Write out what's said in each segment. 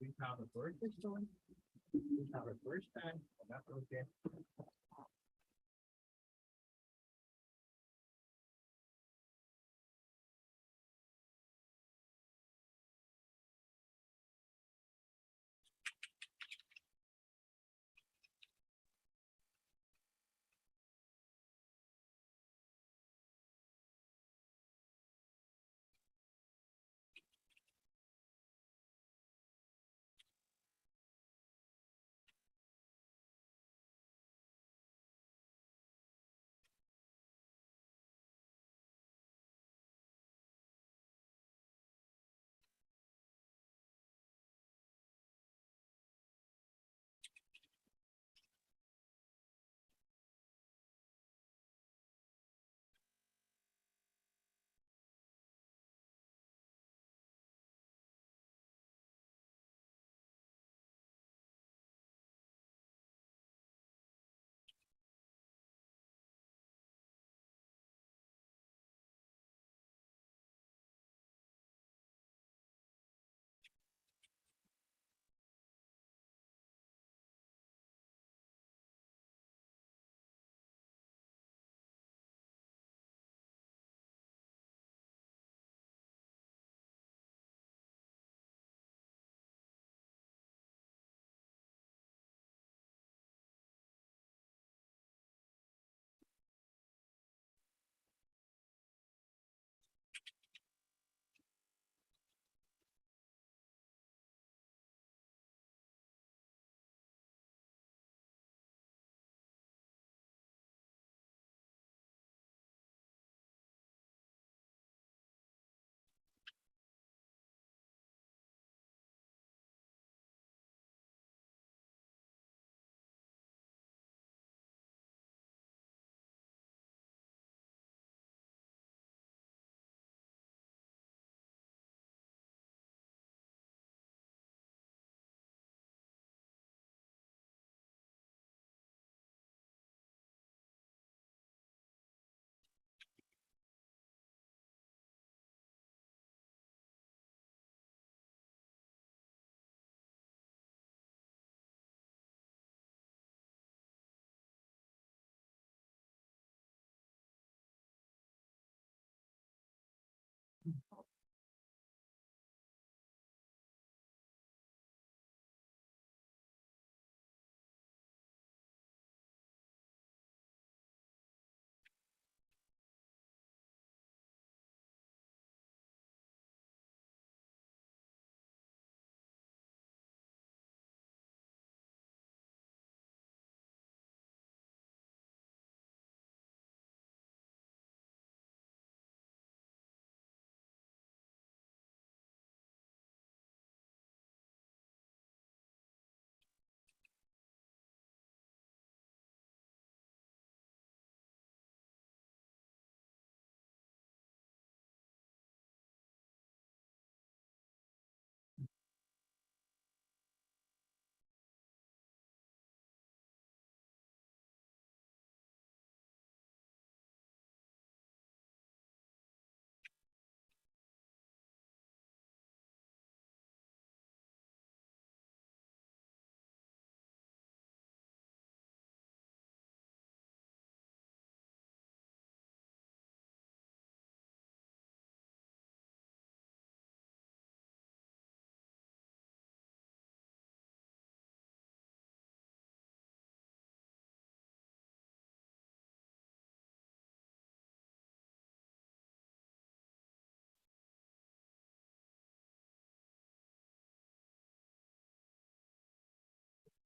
We have a bird this one. We have a first time. That's okay.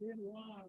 Wow.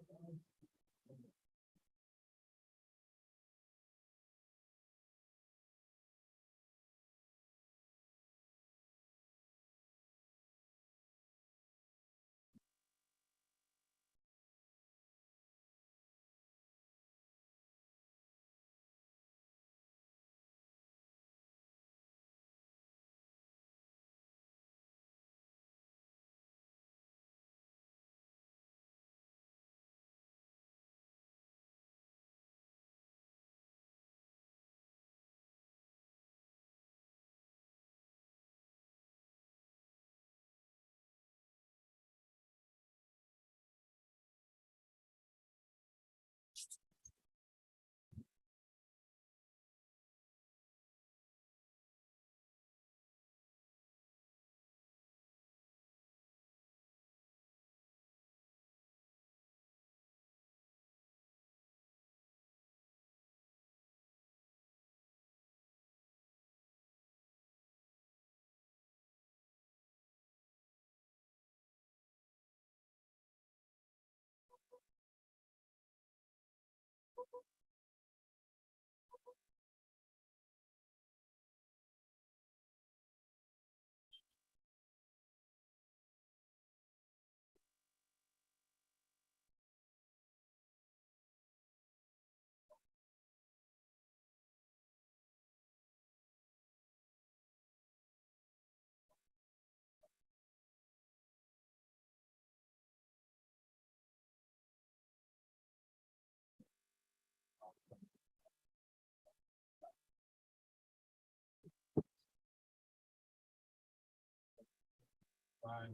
Fine.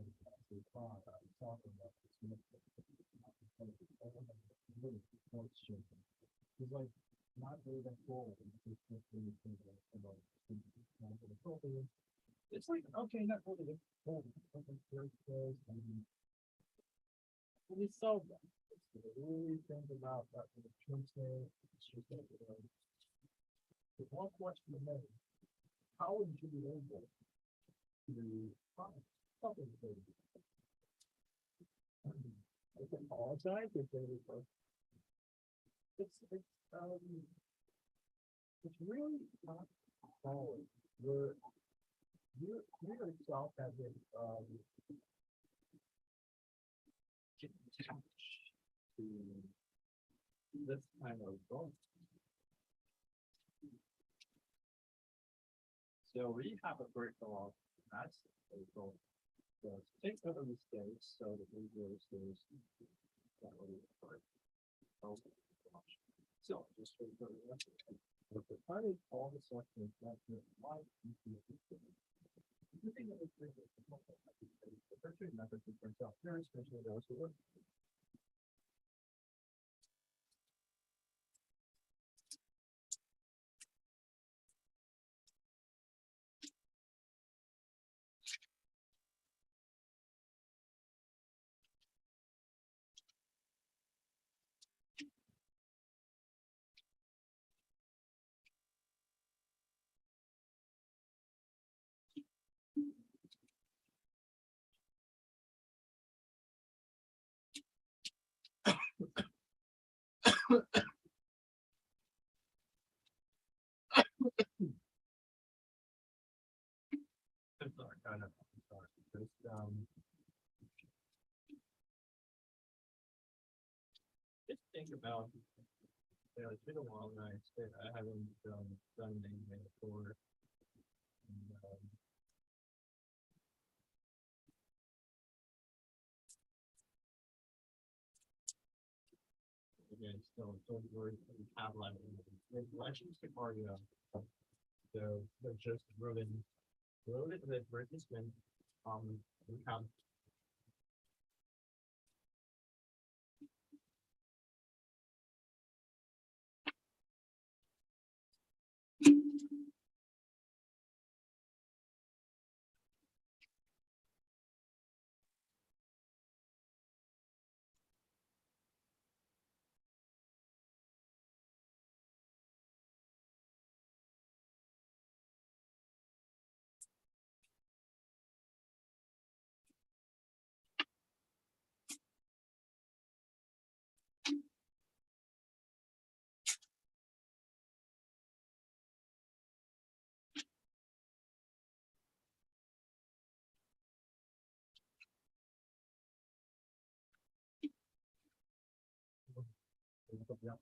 Talking about this. He's like not moving forward. It's like okay, not moving forward. When you solve that, it's really think about that in the terms of it's just like, the one question to make, how would you be able to find something for you? I can apologize if they were. It's it's really not solid. Where you yourself have been get attached to this kind of goal. So we have a curriculum that's a goal. So take other mistakes so that we will mistakes that will occur. So just for the but the part of all the sections that why the thing that was the first methods for self-care, especially those who work. I'm sorry, kind of. I'm sorry. Just think about. Yeah, it's been a while now. I haven't done anything before. And, again, still don't worry. We have a lot of legends to Mario. So they're just ruined. Ruined the advertisement. We have Yep.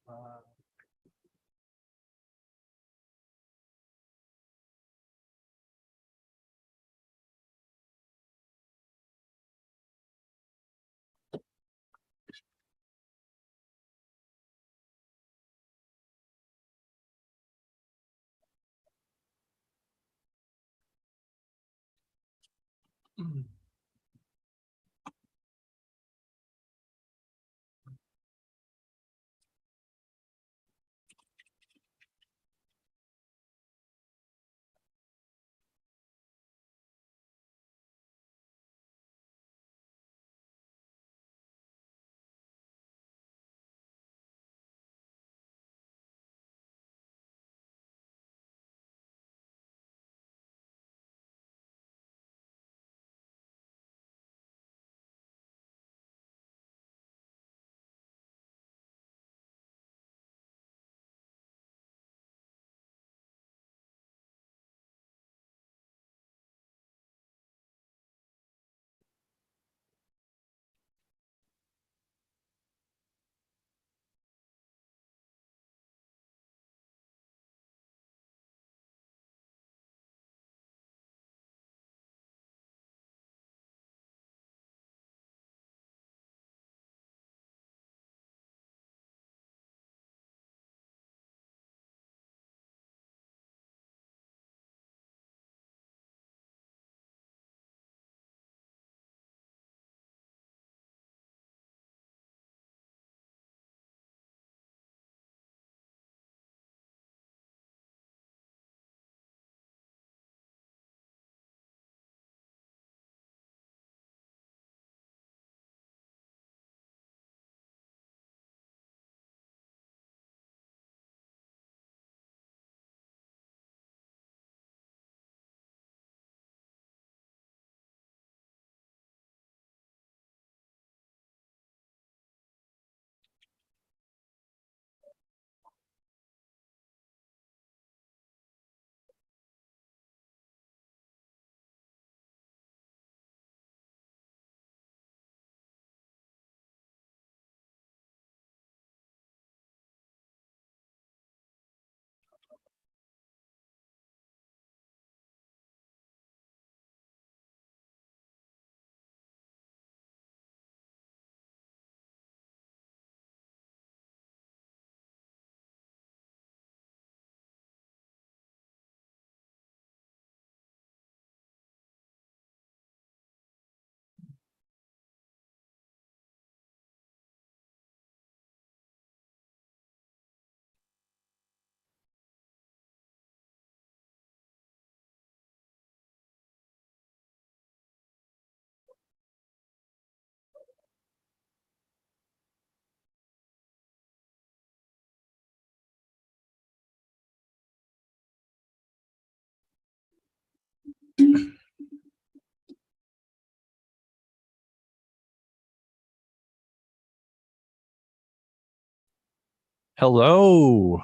Hello.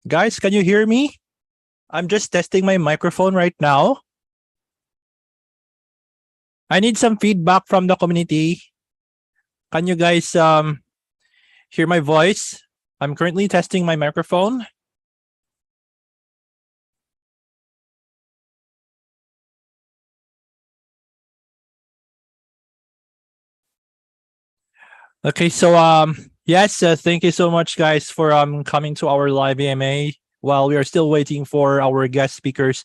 Guys, can you hear me? I'm just testing my microphone right now. I need some feedback from the community. Can you guys hear my voice? I'm currently testing my microphone. Okay, so yes, thank you so much guys for coming to our live AMA while we are still waiting for our guest speakers.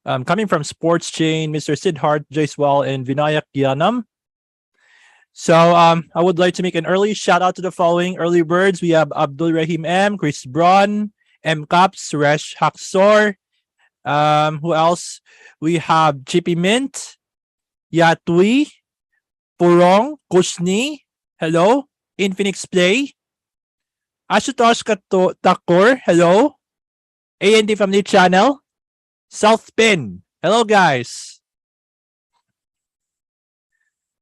Coming from Sportzchain, Mr. Siddharth, Jaiswal, and Vinayak Yannam. So I would like to make an early shout out to the following early birds. We have Abdul Rahim M, Chris Braun, M Caps, Suresh Haksor. Who else? We have Chippy Mint, Yatui, Purong, Kushni, hello, Infinix Play, Ashutosh Takor, hello, AND Family Channel, Southpin, hello guys.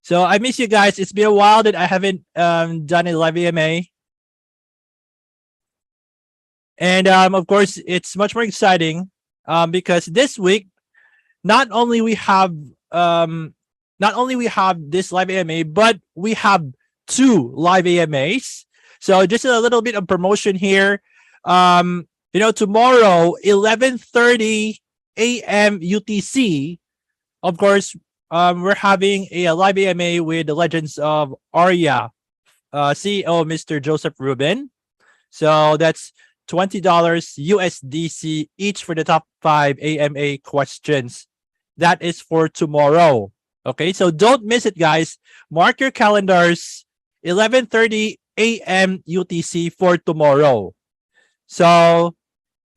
So I miss you guys. It's been a while that I haven't done a live AMA. And of course, it's much more exciting because this week, not only we have this live AMA, but we have two live AMAs. So just a little bit of promotion here. Tomorrow, 11:30 a.m. UTC, of course, we're having a live AMA with the legends of Arya, CEO Mr. Joseph Rubin. So that's $20 USDC each for the top 5 AMA questions. That is for tomorrow. Okay, so don't miss it, guys. Mark your calendars, 11:30 a.m. UTC for tomorrow. So,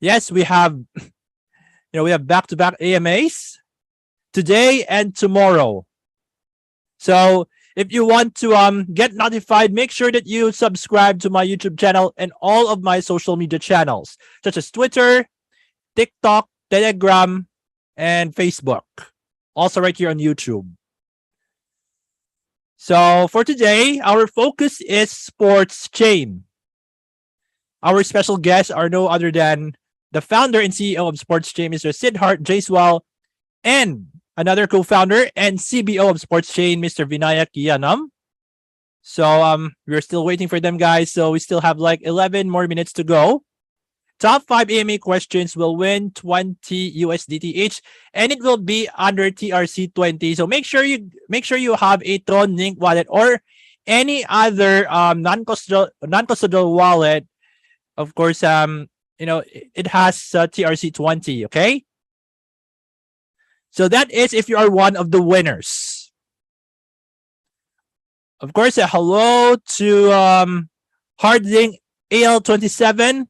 yes, we have back-to-back AMAs today and tomorrow. So, if you want to get notified, make sure that you subscribe to my YouTube channel and all of my social media channels, such as Twitter, TikTok, Telegram, and Facebook. Also right here on YouTube. So for today, our focus is Sportzchain. Our special guests are no other than the founder and CEO of Sportzchain, Mr. Siddharth Jaiswal, and another co-founder and CBO of Sportzchain, Mr. Vinayak Yannam. So we're still waiting for them, guys. So we still have like 11 more minutes to go. Top 5 AMA questions will win 20 USDT each, and it will be under TRC20. So make sure you have a Tron Link wallet or any other non-custodial wallet. Of course, it has TRC20. Okay. So that is if you are one of the winners. Of course, hello to Harding AL27.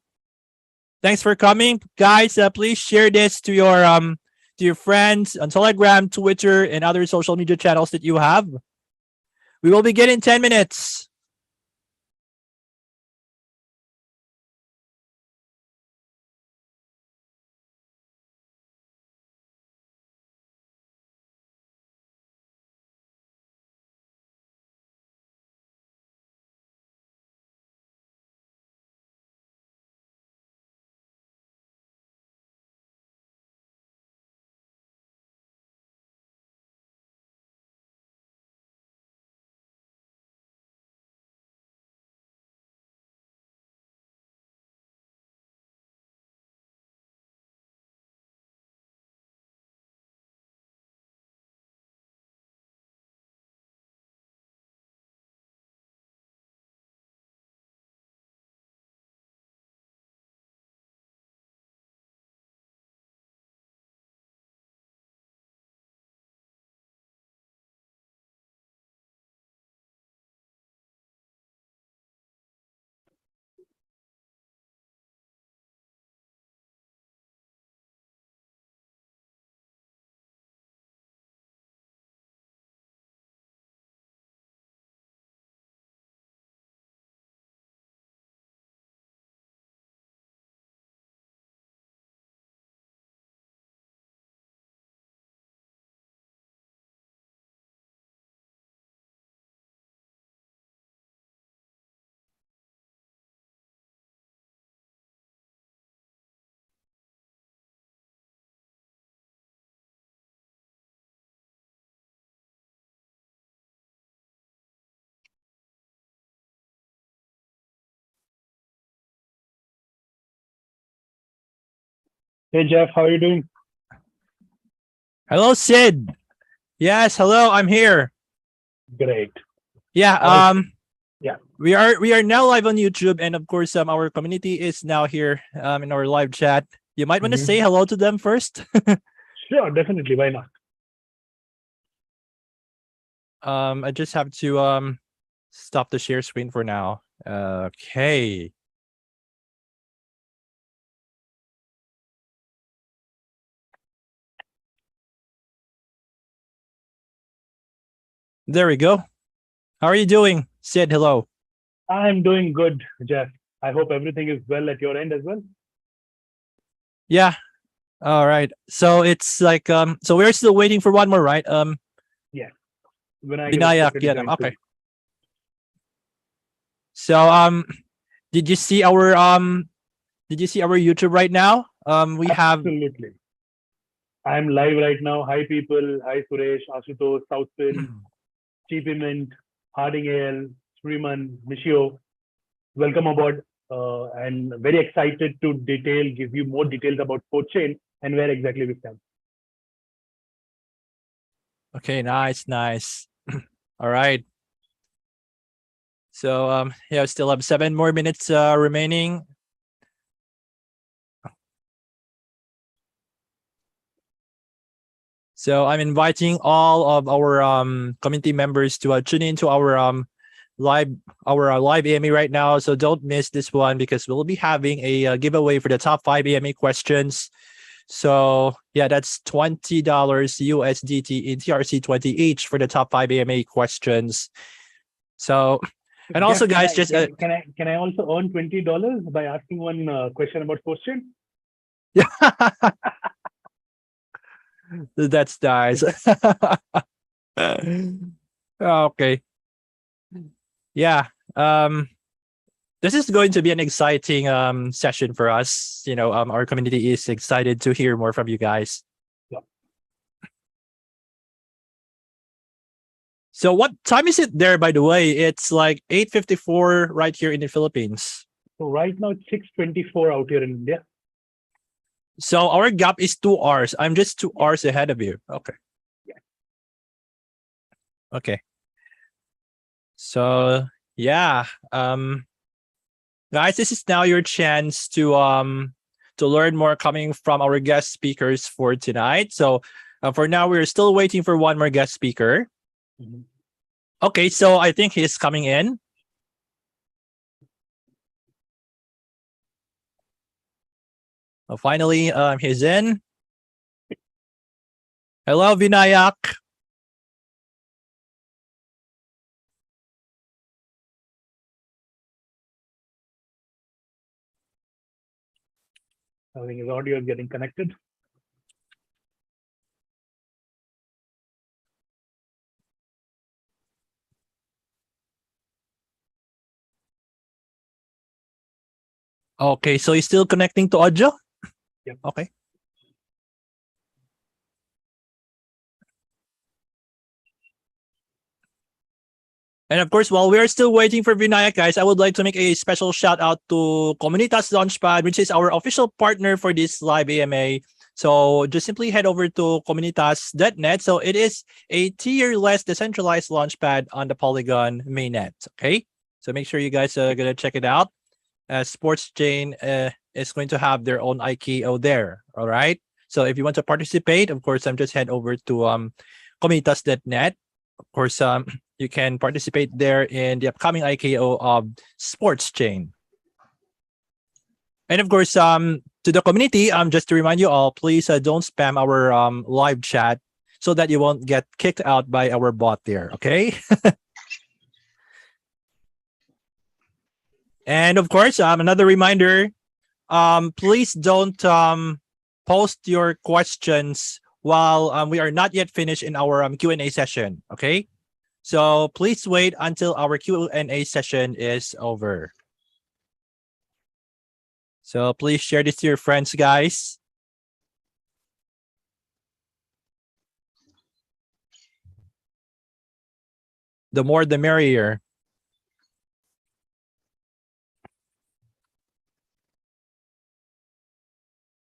Thanks for coming, guys. Please share this to your friends on Telegram, Twitter, and other social media channels that you have. We will begin in 10 minutes. Hey Jeff, how are you doing? Hello, Sid. Yes, hello. I'm here. Great. Yeah. Yeah. We are now live on YouTube, and of course, our community is now here in our live chat. You might want to say hello to them first. Sure, definitely. Why not? I just have to stop the share screen for now. Okay. There we go. How are you doing? Sid, hello. I'm doing good, Jeff. I hope everything is well at your end as well. Yeah. All right. So it's like so we're still waiting for one more, right? Yes. Vinayak Vinayak, yeah, okay. So did you see our YouTube right now? We have absolutely. I'm live right now. Hi people. Hi Suresh, Ashutosh, Southpin, Cheapy Mint, Harding Ale, Freeman, Nishio. welcome aboard. And very excited to give you more details about Sportzchain and where exactly we stand. Okay, nice. All right. So yeah, I still have 7 more minutes remaining. So I'm inviting all of our community members to tune into our live AMA right now. So don't miss this one because we'll be having a giveaway for the top 5 AMA questions. So yeah, that's $20 USDT in TRC20 each for the top 5 AMA questions. So, and also guys, can I also earn $20 by asking one question about Sportzchain? Yeah. That's nice. Okay. Yeah. This is going to be an exciting session for us. You know, our community is excited to hear more from you guys. Yeah. So what time is it there, by the way? It's like 8:54 right here in the Philippines. So right now it's 6:24 out here in India. So our gap is 2 hours. I'm just 2 hours ahead of you. Okay. Yeah. Okay. So yeah, guys, this is now your chance to learn more coming from our guest speakers for tonight. So for now, we're still waiting for one more guest speaker. Mm-hmm. Okay, so I think he's coming in. Finally, he's in. Hello, Vinayak. I think his audio is getting connected. Okay, so he's still connecting to audio? Yep. Okay. And of course, while we're still waiting for Vinayak, guys, I would like to make a special shout out to Comunitas Launchpad, which is our official partner for this live AMA. So just simply head over to comunitas.net. So it is a tier-less decentralized launchpad on the Polygon mainnet. Okay, so make sure you guys are gonna check it out. Sportzchain is going to have their own IKO there. All right. So if you want to participate, of course, just head over to comunitas.net. Of course, you can participate there in the upcoming IKO of Sportzchain. And of course, to the community, just to remind you all, please don't spam our live chat so that you won't get kicked out by our bot there. Okay. And of course, another reminder, please don't post your questions while we are not yet finished in our Q&A session, okay? So please wait until our Q&A session is over. So please share this to your friends, guys. The more, the merrier.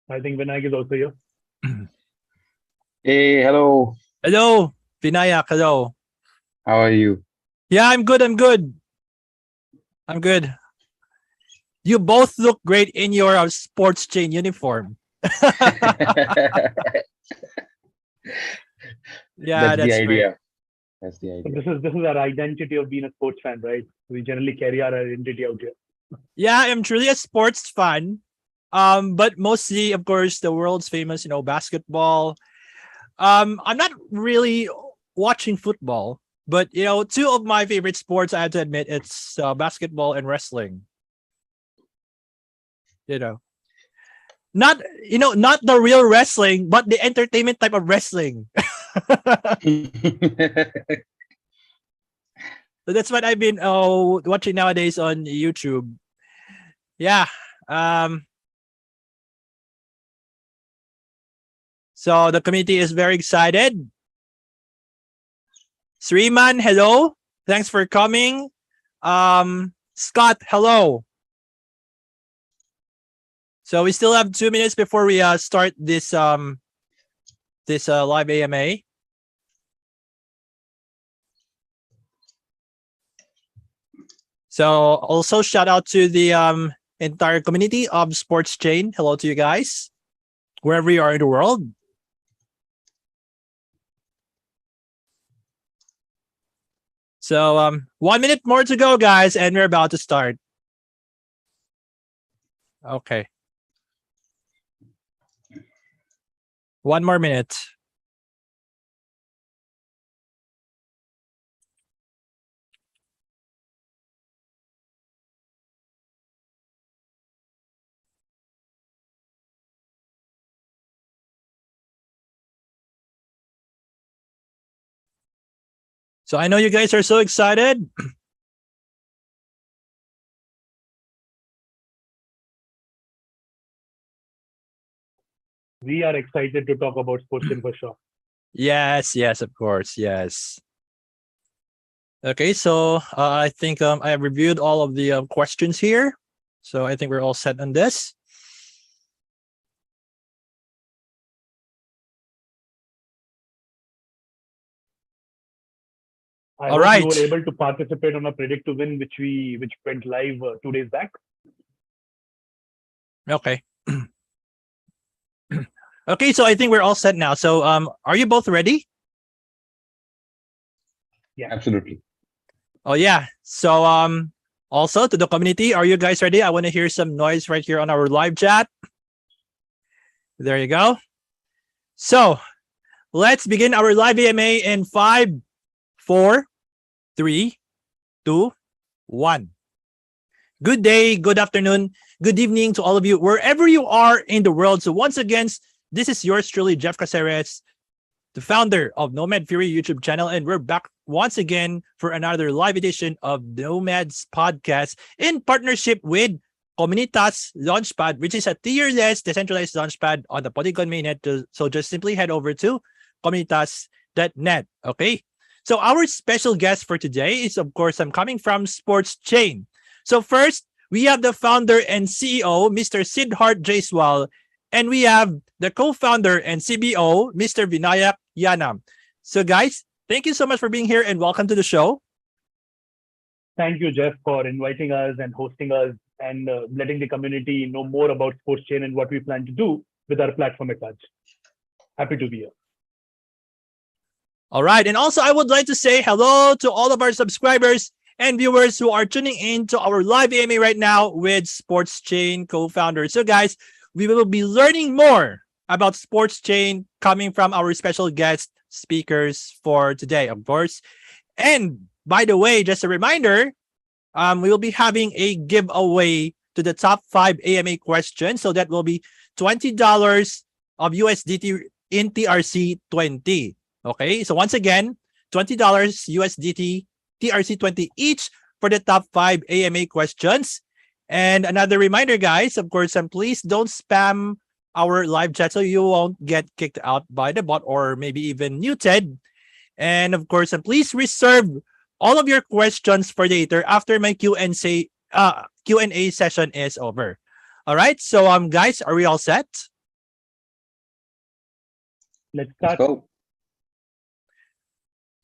I think Vinayak is also here. Hey, hello. Hello, Vinayak, hello. How are you? Yeah, I'm good. You both look great in your Sportzchain uniform. Yeah, That's the great. idea. That's the So idea. this is our identity of being a sports fan, right? We generally carry our identity out here. Yeah, I'm truly a sports fan. But mostly, of course, the world's famous, basketball. I'm not really watching football, but two of my favorite sports, I have to admit, it's basketball and wrestling. Not the real wrestling, but the entertainment type of wrestling. So that's what I've been watching nowadays on YouTube. Yeah. So the community is very excited. Sriman, hello. Thanks for coming. Scott, hello. So we still have 2 minutes before we start this live AMA. So also shout out to the entire community of Sportzchain. Hello to you guys, wherever you are in the world. So 1 minute more to go, guys, and we're about to start. Okay. 1 more minute. So I know you guys are so excited. We are excited to talk about Sportzchain for sure. Yes, of course, yes. Okay, so I think I have reviewed all of the questions here. So I think we're all set on this. I All hope right. you were able to participate on a predict to win, which went live 2 days back. Okay. Okay, so I think we're all set now. So are you both ready? Yeah. Absolutely. Oh yeah. So also to the community, are you guys ready? I want to hear some noise right here on our live chat. There you go. So let's begin our live AMA in 5, 4, 3, 2, 1. Good day, good afternoon, good evening to all of you, wherever you are in the world. So once again, this is yours truly, Jeff Caceres, the founder of Nomad Fury YouTube channel, and we're back once again for another live edition of Nomad's podcast in partnership with Comunitas Launchpad, which is a tier-less decentralized launchpad on the Polygon mainnet. So just simply head over to comunitas.net. Okay. So our special guest for today is, of course, I'm coming from Sportzchain. So first, we have the founder and CEO, Mr. Siddharth Jaiswal, and we have the co-founder and CBO, Mr. Vinayak Yannam. So guys, thank you so much for being here and welcome to the show. Thank you, Jeff, for inviting us and hosting us and letting the community know more about Sportzchain and what we plan to do with our platform at large. Happy to be here. All right. And also, I would like to say hello to all of our subscribers and viewers who are tuning in to our live AMA right now with Sportzchain co-founder. So guys, we will be learning more about Sportzchain coming from our special guest speakers for today, of course. And by the way, just a reminder, we will be having a giveaway to the top 5 AMA questions. So that will be $20 of USDT in TRC20. Okay, so once again, $20 USDT TRC20 each for the top 5 AMA questions. And another reminder, guys, of course, and please don't spam our live chat so you won't get kicked out by the bot or maybe even muted. And of course, and please reserve all of your questions for later after my Q&A session is over. All right, so guys, are we all set? Let's Let's start. go.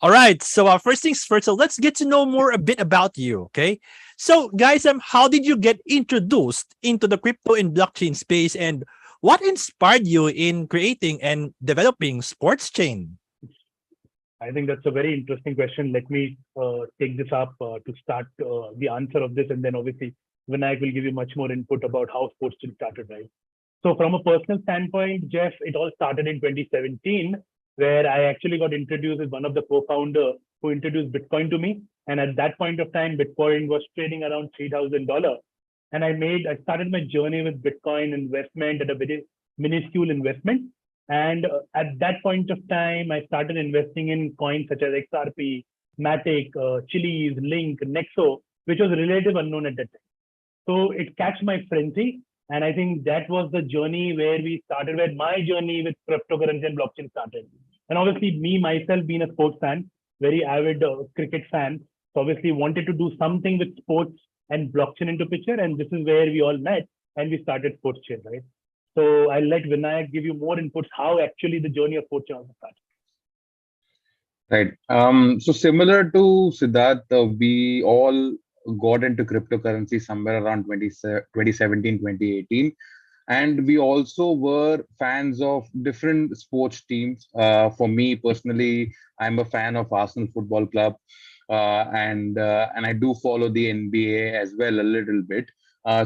All right, so first things first, so let's get to know more a bit about you, okay? So guys, how did you get introduced into the crypto and blockchain space, and what inspired you in creating and developing Sportzchain? I think that's a very interesting question. Let me take this up to start the answer of this, and then obviously Vinayak will give you much more input about how Sportzchain started, right? So from a personal standpoint, Jeff, it all started in 2017, where I actually got introduced as one of the co-founders who introduced Bitcoin to me. And at that point of time, Bitcoin was trading around $3,000. And I started my journey with Bitcoin investment at a very minuscule investment. And at that point of time, I started investing in coins such as XRP, Matic, Chiliz, Link, Nexo, which was relative unknown at that time. So it catch my frenzy. And I think that was the journey where my journey with cryptocurrency and blockchain started. And obviously me, myself being a sports fan, very avid cricket fan, so obviously wanted to do something with sports and blockchain into picture, and this is where we all met and we started Sportzchain, right? So I'll let Vinayak give you more inputs how actually the journey of Sportzchain also started. Right. So similar to Siddharth, we all got into cryptocurrency somewhere around 2017, 2018. And we also were fans of different sports teams. For me personally, I'm a fan of Arsenal Football Club, and I do follow the NBA as well a little bit.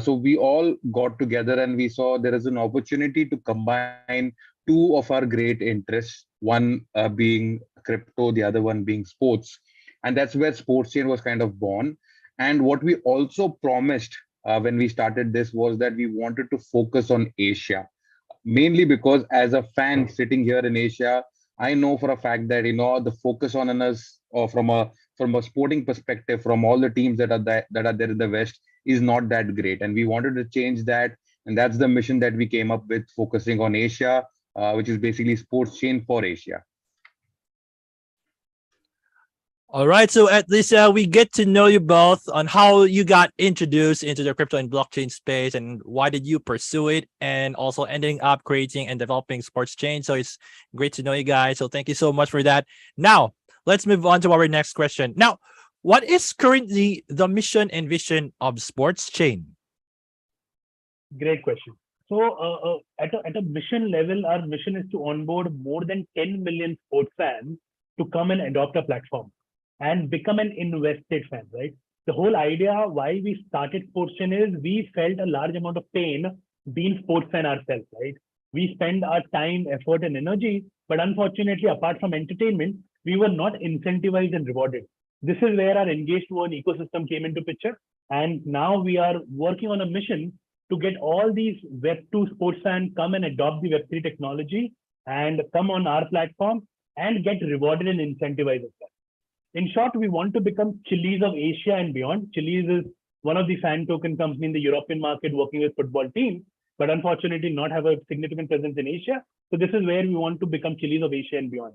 So we all got together and we saw there is an opportunity to combine two of our great interests, one being crypto, the other one being sports, and that's where Sports Chain was kind of born. And what we also promised when we started this was that we wanted to focus on Asia, mainly because as a fan sitting here in Asia, I know for a fact that the focus on us, or from a sporting perspective, from all the teams that are there in the West, is not that great, and we wanted to change that, and that's the mission that we came up with, focusing on Asia, which is basically Sports Chain for Asia. All right, so at least we get to know you both on how you got introduced into the crypto and blockchain space and why did you pursue it, and also ending up creating and developing Sportzchain. So it's great to know you guys. So thank you so much for that. Now, let's move on to our next question. Now, what is currently the mission and vision of Sportzchain? Great question. So at a mission level, our mission is to onboard more than 10 million sports fans to come and adopt a platform and become an invested fan, right? The whole idea why we started Sportzchain is we felt a large amount of pain being sports fan ourselves, right? We spend our time, effort, and energy, but unfortunately, apart from entertainment, we were not incentivized and rewarded. This is where our engaged to earn ecosystem came into picture, and now we are working on a mission to get all these Web2 sports fans come and adopt the Web3 technology and come on our platform and get rewarded and incentivized as well. In short, we want to become Chili's of Asia and beyond. Chili's is one of the fan token company in the European market working with football teams, but unfortunately not have a significant presence in Asia. So this is where we want to become Chili's of Asia and beyond.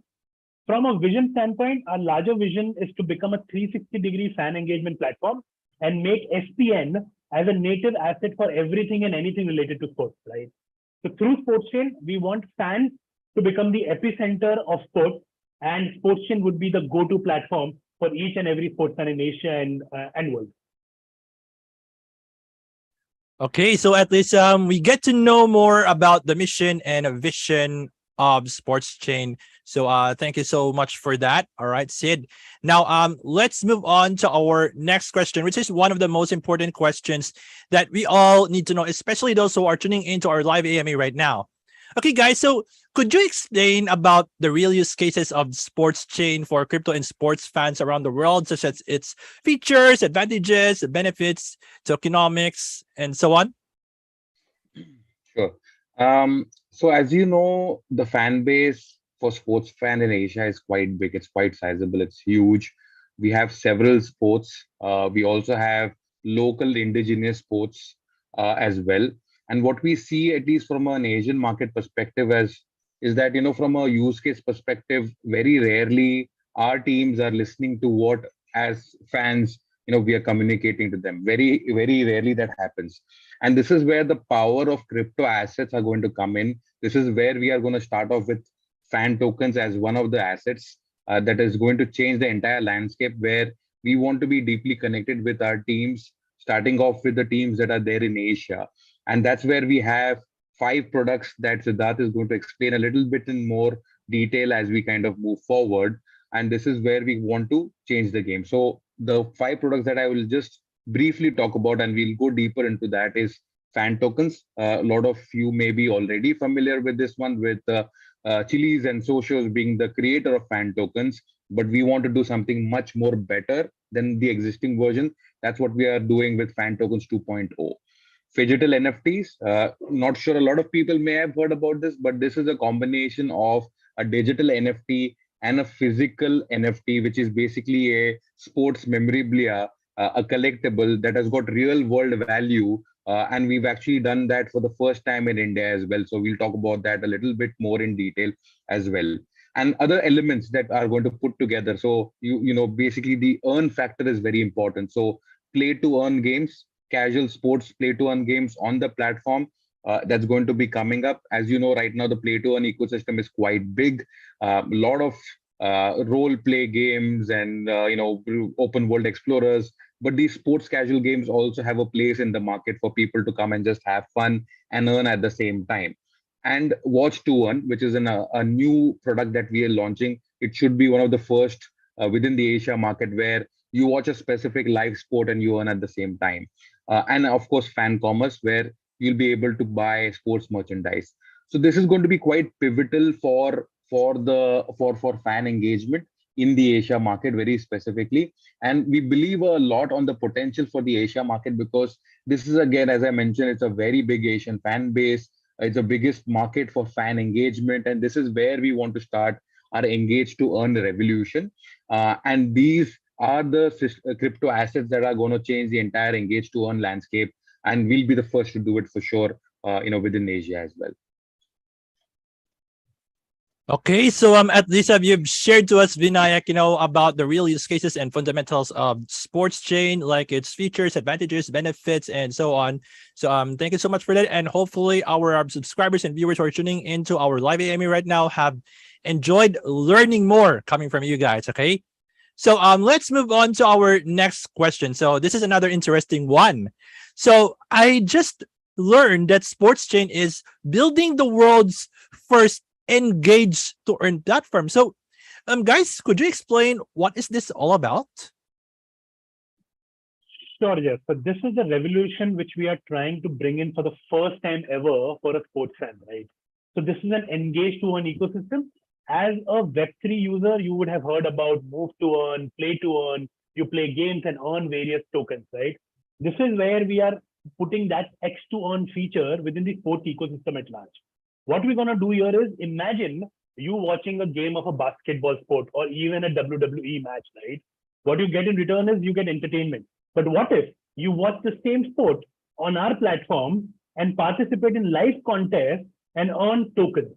From a vision standpoint, our larger vision is to become a 360-degree fan engagement platform and make SPN as a native asset for everything and anything related to sports, right? So through Sportzchain, we want fans to become the epicenter of sports, and Sportzchain would be the go-to platform for each and every sports fan in Asia and world. Okay, so at least we get to know more about the mission and a vision of Sportzchain. So thank you so much for that. All right, Sid. Now let's move on to our next question, which is one of the most important questions that we all need to know, especially those who are tuning into our live AMA right now. Okay, guys, so could you explain about the real use cases of Sportzchain for crypto and sports fans around the world, such as its features, advantages, benefits, tokenomics, and so on? Sure. So as you know, the fan base for sports fan in Asia is quite big. It's quite sizable. It's huge. We have several sports. We also have local indigenous sports as well. And what we see, at least from an Asian market perspective, is that, from a use case perspective, very rarely our teams are listening to what, as fans, we are communicating to them. Very, very rarely that happens. And this is where the power of crypto assets are going to come in. This is where we are going to start off with fan tokens as one of the assets that is going to change the entire landscape, where we want to be deeply connected with our teams, starting off with the teams that are there in Asia. And that's where we have 5 products that Siddharth is going to explain a little bit in more detail as we kind of move forward. And this is where we want to change the game. So the 5 products that I will just briefly talk about, and we'll go deeper into that, is fan tokens. A lot of you may be already familiar with this one, with Chili's and Socios being the creator of fan tokens, but we want to do something much more better than the existing version. That's what we are doing with fan tokens 2.0. Phygital NFTs, not sure a lot of people may have heard about this, but this is a combination of a digital NFT and a physical NFT, which is basically a sports memorabilia, a collectible that has got real world value. And we've actually done that for the first time in India as well. So we'll talk about that a little bit more in detail as well. And other elements that are going to put together. So, basically the earn factor is very important. So play to earn games, casual sports play to earn games on the platform. That's going to be coming up. As you know, right now the play to earn ecosystem is quite big. A lot of role play games and open world explorers. But these sports casual games also have a place in the market for people to come and just have fun and earn at the same time. And Watch to Earn, which is a new product that we are launching. It should be one of the first within the Asia market where you watch a specific live sport and you earn at the same time. And of course, fan commerce, where you'll be able to buy sports merchandise. So this is going to be quite pivotal for fan engagement in the Asia market very specifically. And we believe a lot on the potential for the Asia market because this is, again, as I mentioned, it's a very big Asian fan base. It's the biggest market for fan engagement, and this is where we want to start our engage to earn revolution. And these are the crypto assets that are going to change the entire engage to earn landscape, and we'll be the first to do it for sure. Within Asia as well. Okay, so at least you've shared to us, Vinayak, about the real use cases and fundamentals of Sportzchain, like its features, advantages, benefits, and so on. So thank you so much for that, and hopefully our subscribers and viewers who are tuning into our live AMA right now have enjoyed learning more coming from you guys. Okay, so let's move on to our next question. So this is another interesting one. So I just learned that Sportzchain is building the world's first engage to earn platform. So guys, could you explain what is this all about? Sure, yes. So this is the revolution which we are trying to bring in for the first time ever for a sports fan, right? So this is an engage to earn ecosystem. As a Web3 user, you would have heard about move to earn, play to earn. You play games and earn various tokens, right? This is where we are putting that X to earn feature within the sports ecosystem at large. What we're going to do here is imagine you watching a game of a basketball sport or even a WWE match, right? What you get in return is you get entertainment. But what if you watch the same sport on our platform and participate in live contests and earn tokens?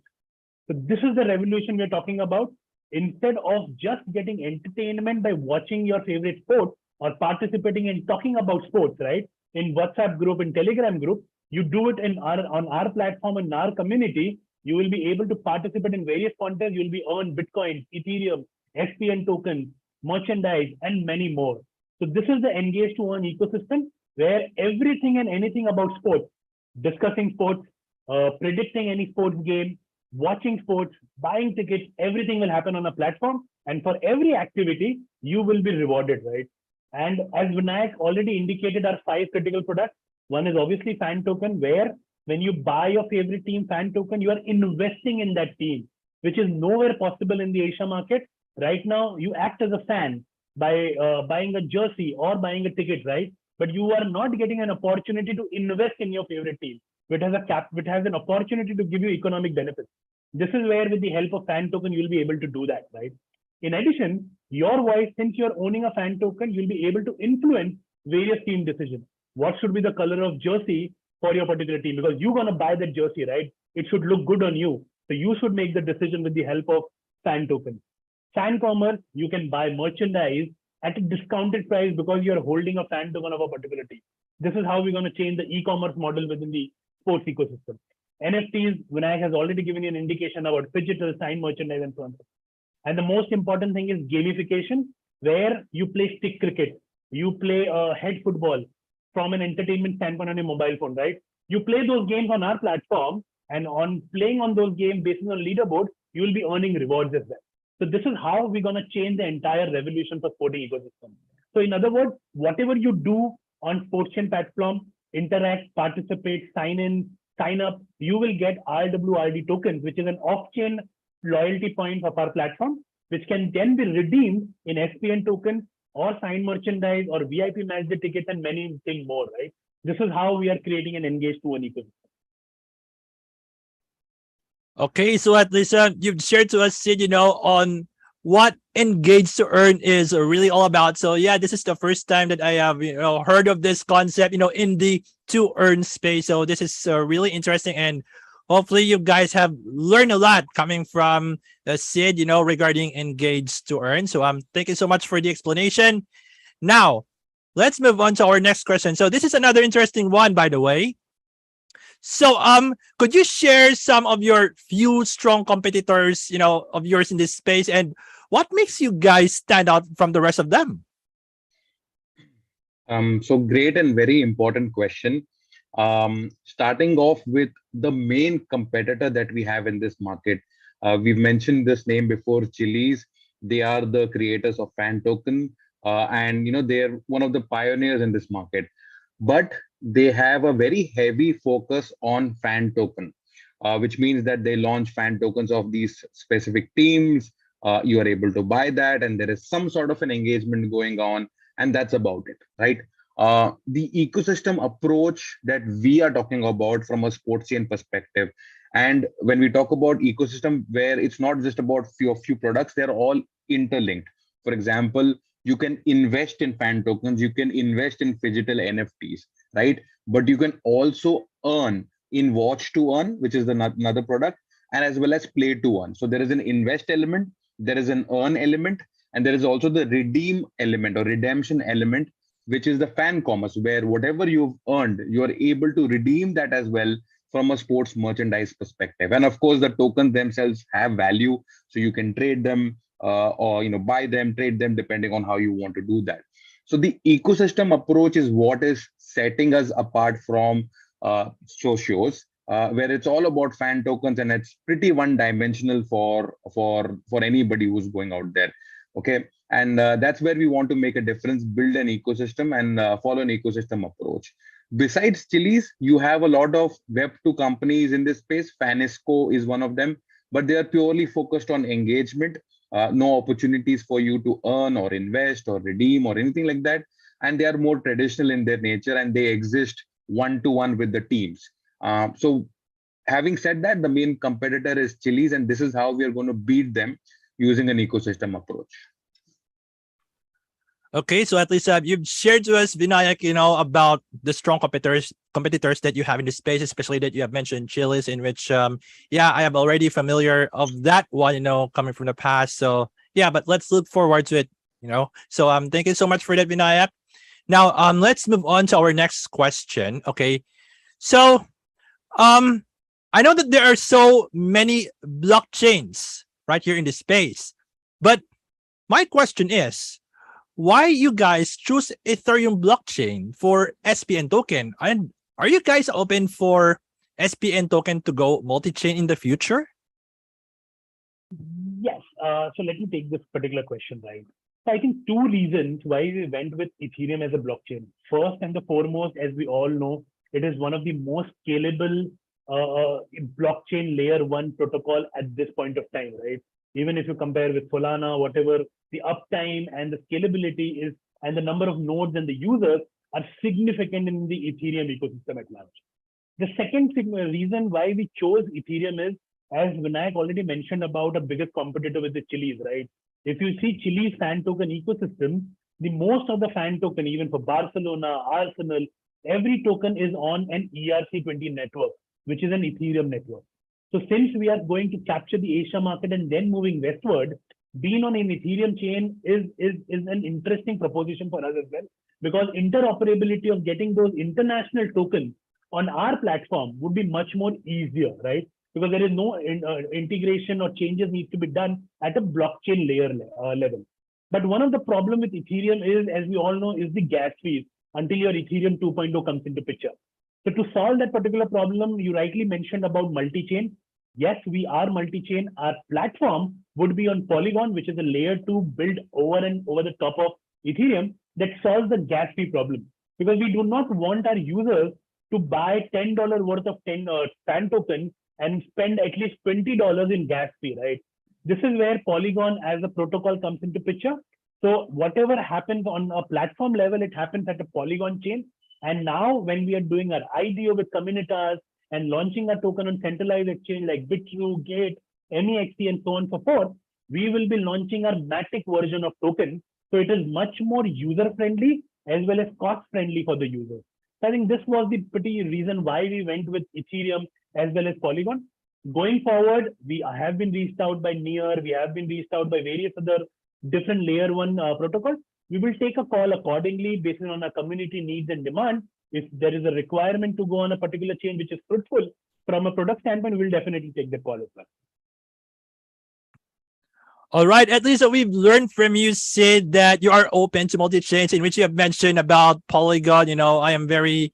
So this is the revolution we're talking about. Instead of just getting entertainment by watching your favorite sport or participating in talking about sports, right? In WhatsApp group, in Telegram group, you do it on our platform, in our community, you will be able to participate in various contests. You'll be earn Bitcoin, Ethereum, SPN tokens, merchandise, and many more. So this is the engage to earn ecosystem where everything and anything about sports, discussing sports, predicting any sports game, watching sports, buying tickets, everything will happen on a platform. And for every activity, you will be rewarded, right? And as Vinayak already indicated, our 5 critical products. One is obviously fan token, where when you buy your favorite team fan token, you are investing in that team, which is nowhere possible in the Asia market. Right now, you act as a fan by buying a jersey or buying a ticket, right? But you are not getting an opportunity to invest in your favorite team, which has an opportunity to give you economic benefits. This is where, with the help of fan token, you'll be able to do that, right? In addition, your voice, since you're owning a fan token, you'll be able to influence various team decisions. What should be the color of jersey for your particular team? Because you're going to buy that jersey, right? It should look good on you. So you should make the decision with the help of fan token. Fan commerce, you can buy merchandise at a discounted price because you're holding a fan token of a particular team. This is how we're going to change the e-commerce model within the sports ecosystem. NFTs, Vinayak has already given you an indication about digital sign merchandise and so on. And the most important thing is gamification, where you play stick cricket, you play head football, from an entertainment standpoint on a mobile phone, right? You play those games on our platform, and on playing on those games based on leaderboard, you will be earning rewards as well. So this is how we're going to change the entire revolution for sporting ecosystem. So in other words, whatever you do on Sportzchain platform, interact, participate, sign in, sign up, you will get RWRD tokens, which is an off-chain loyalty point of our platform, which can then be redeemed in SPN tokens, or sign merchandise, or VIP match the tickets, and many things more, right? This is how we are creating an engage to an ecosystem. Okay, so at least you've shared to us, Sid, on what engage to earn is really all about. So yeah, this is the first time that I have heard of this concept, in the to earn space. So this is really interesting, and hopefully you guys have learned a lot coming from Sid, regarding engage to earn. So thank you so much for the explanation. Now, let's move on to our next question. So this is another interesting one, by the way. So could you share some of your few strong competitors, of yours in this space, and what makes you guys stand out from the rest of them? So great and very important question. Starting off with the main competitor that we have in this market. We've mentioned this name before, Chili's. They are the creators of Fan Token, and they're one of the pioneers in this market. But they have a very heavy focus on Fan Token, which means that they launch Fan Tokens of these specific teams. You are able to buy that, and there is some sort of an engagement going on, and that's about it, right? The ecosystem approach that we are talking about from a sports chain perspective, and when we talk about ecosystem, where it's not just about few products, they're all interlinked. For example, you can invest in Fan Tokens, you can invest in phygital NFTs, right? But you can also earn in Watch to Earn, which is another product, and as well as Play to Earn. So there is an invest element, there is an earn element, and there is also the redeem element or redemption element, which is the fan commerce, where whatever you've earned, you are able to redeem that as well from a sports merchandise perspective. And of course, the tokens themselves have value, so you can trade them or buy them, trade them, depending on how you want to do that. So the ecosystem approach is what is setting us apart from socios, where it's all about fan tokens, and it's pretty one-dimensional for anybody who's going out there. Okay, and that's where we want to make a difference, build an ecosystem, and follow an ecosystem approach. Besides Chili's, you have a lot of Web2 companies in this space. Fanisco is one of them, but they are purely focused on engagement. No opportunities for you to earn or invest or redeem or anything like that. And they are more traditional in their nature, and they exist one-to-one with the teams. So having said that, the main competitor is Chili's, and this is how we are going to beat them using an ecosystem approach. Okay, so at least you've shared to us, Vinayak, about the strong competitors that you have in the space, especially that you have mentioned Chili's, in which, I am already familiar of that one, coming from the past. So yeah, but let's look forward to it, So thank you so much for that, Vinayak. Now let's move on to our next question. Okay, so I know that there are so many blockchains right here in the space, but my question is, why you guys choose Ethereum blockchain for SPN token? And are you guys open for SPN token to go multi-chain in the future? Yes. So let me take this particular question, right? So I think two reasons why we went with Ethereum as a blockchain. First and the foremost, as we all know, it is one of the most scalable blockchain layer one protocol at this point of time, right? Even if you compare with Solana, whatever, the uptime and the scalability is, and the number of nodes and the users are significant in the Ethereum ecosystem at large. The second reason why we chose Ethereum is, as Vinayak already mentioned about a biggest competitor with the Chili's, right? If you see Chili's fan token ecosystem, the most of the fan token, even for Barcelona, Arsenal, every token is on an ERC20 network, which is an Ethereum network. So since we are going to capture the Asia market and then moving westward, being on an Ethereum chain is an interesting proposition for us as well, because interoperability of getting those international tokens on our platform would be much more easier, right? Because there is no integration or changes need to be done at a blockchain layer level. But one of the problem with Ethereum is, as we all know, is the gas fees until your Ethereum 2.0 comes into picture. So to solve that particular problem, you rightly mentioned about multi-chain. Yes, we are multi-chain. Our platform would be on Polygon, which is a layer 2 built over the top of Ethereum that solves the gas fee problem. Because we do not want our users to buy $10 worth of fan tokens and spend at least $20 in gas fee, right? This is where Polygon as a protocol comes into picture. So whatever happens on a platform level, it happens at a Polygon chain. And now when we are doing our IDO with Communitas and launching a token on centralized exchange like Bitrue, Gate, MEXC, and so on and so forth, we will be launching our Matic version of token. So it is much more user-friendly as well as cost-friendly for the user. So I think this was the pretty reason why we went with Ethereum as well as Polygon. Going forward, we have been reached out by Near, we have been reached out by various other different layer 1 protocols. We will take a call accordingly based on our community needs and demand. If there is a requirement to go on a particular chain which is fruitful from a product standpoint, we'll definitely take the call as well. All right. At least we've learned from you, Sid, that you are open to multi-chains, in which you have mentioned about Polygon. I am very,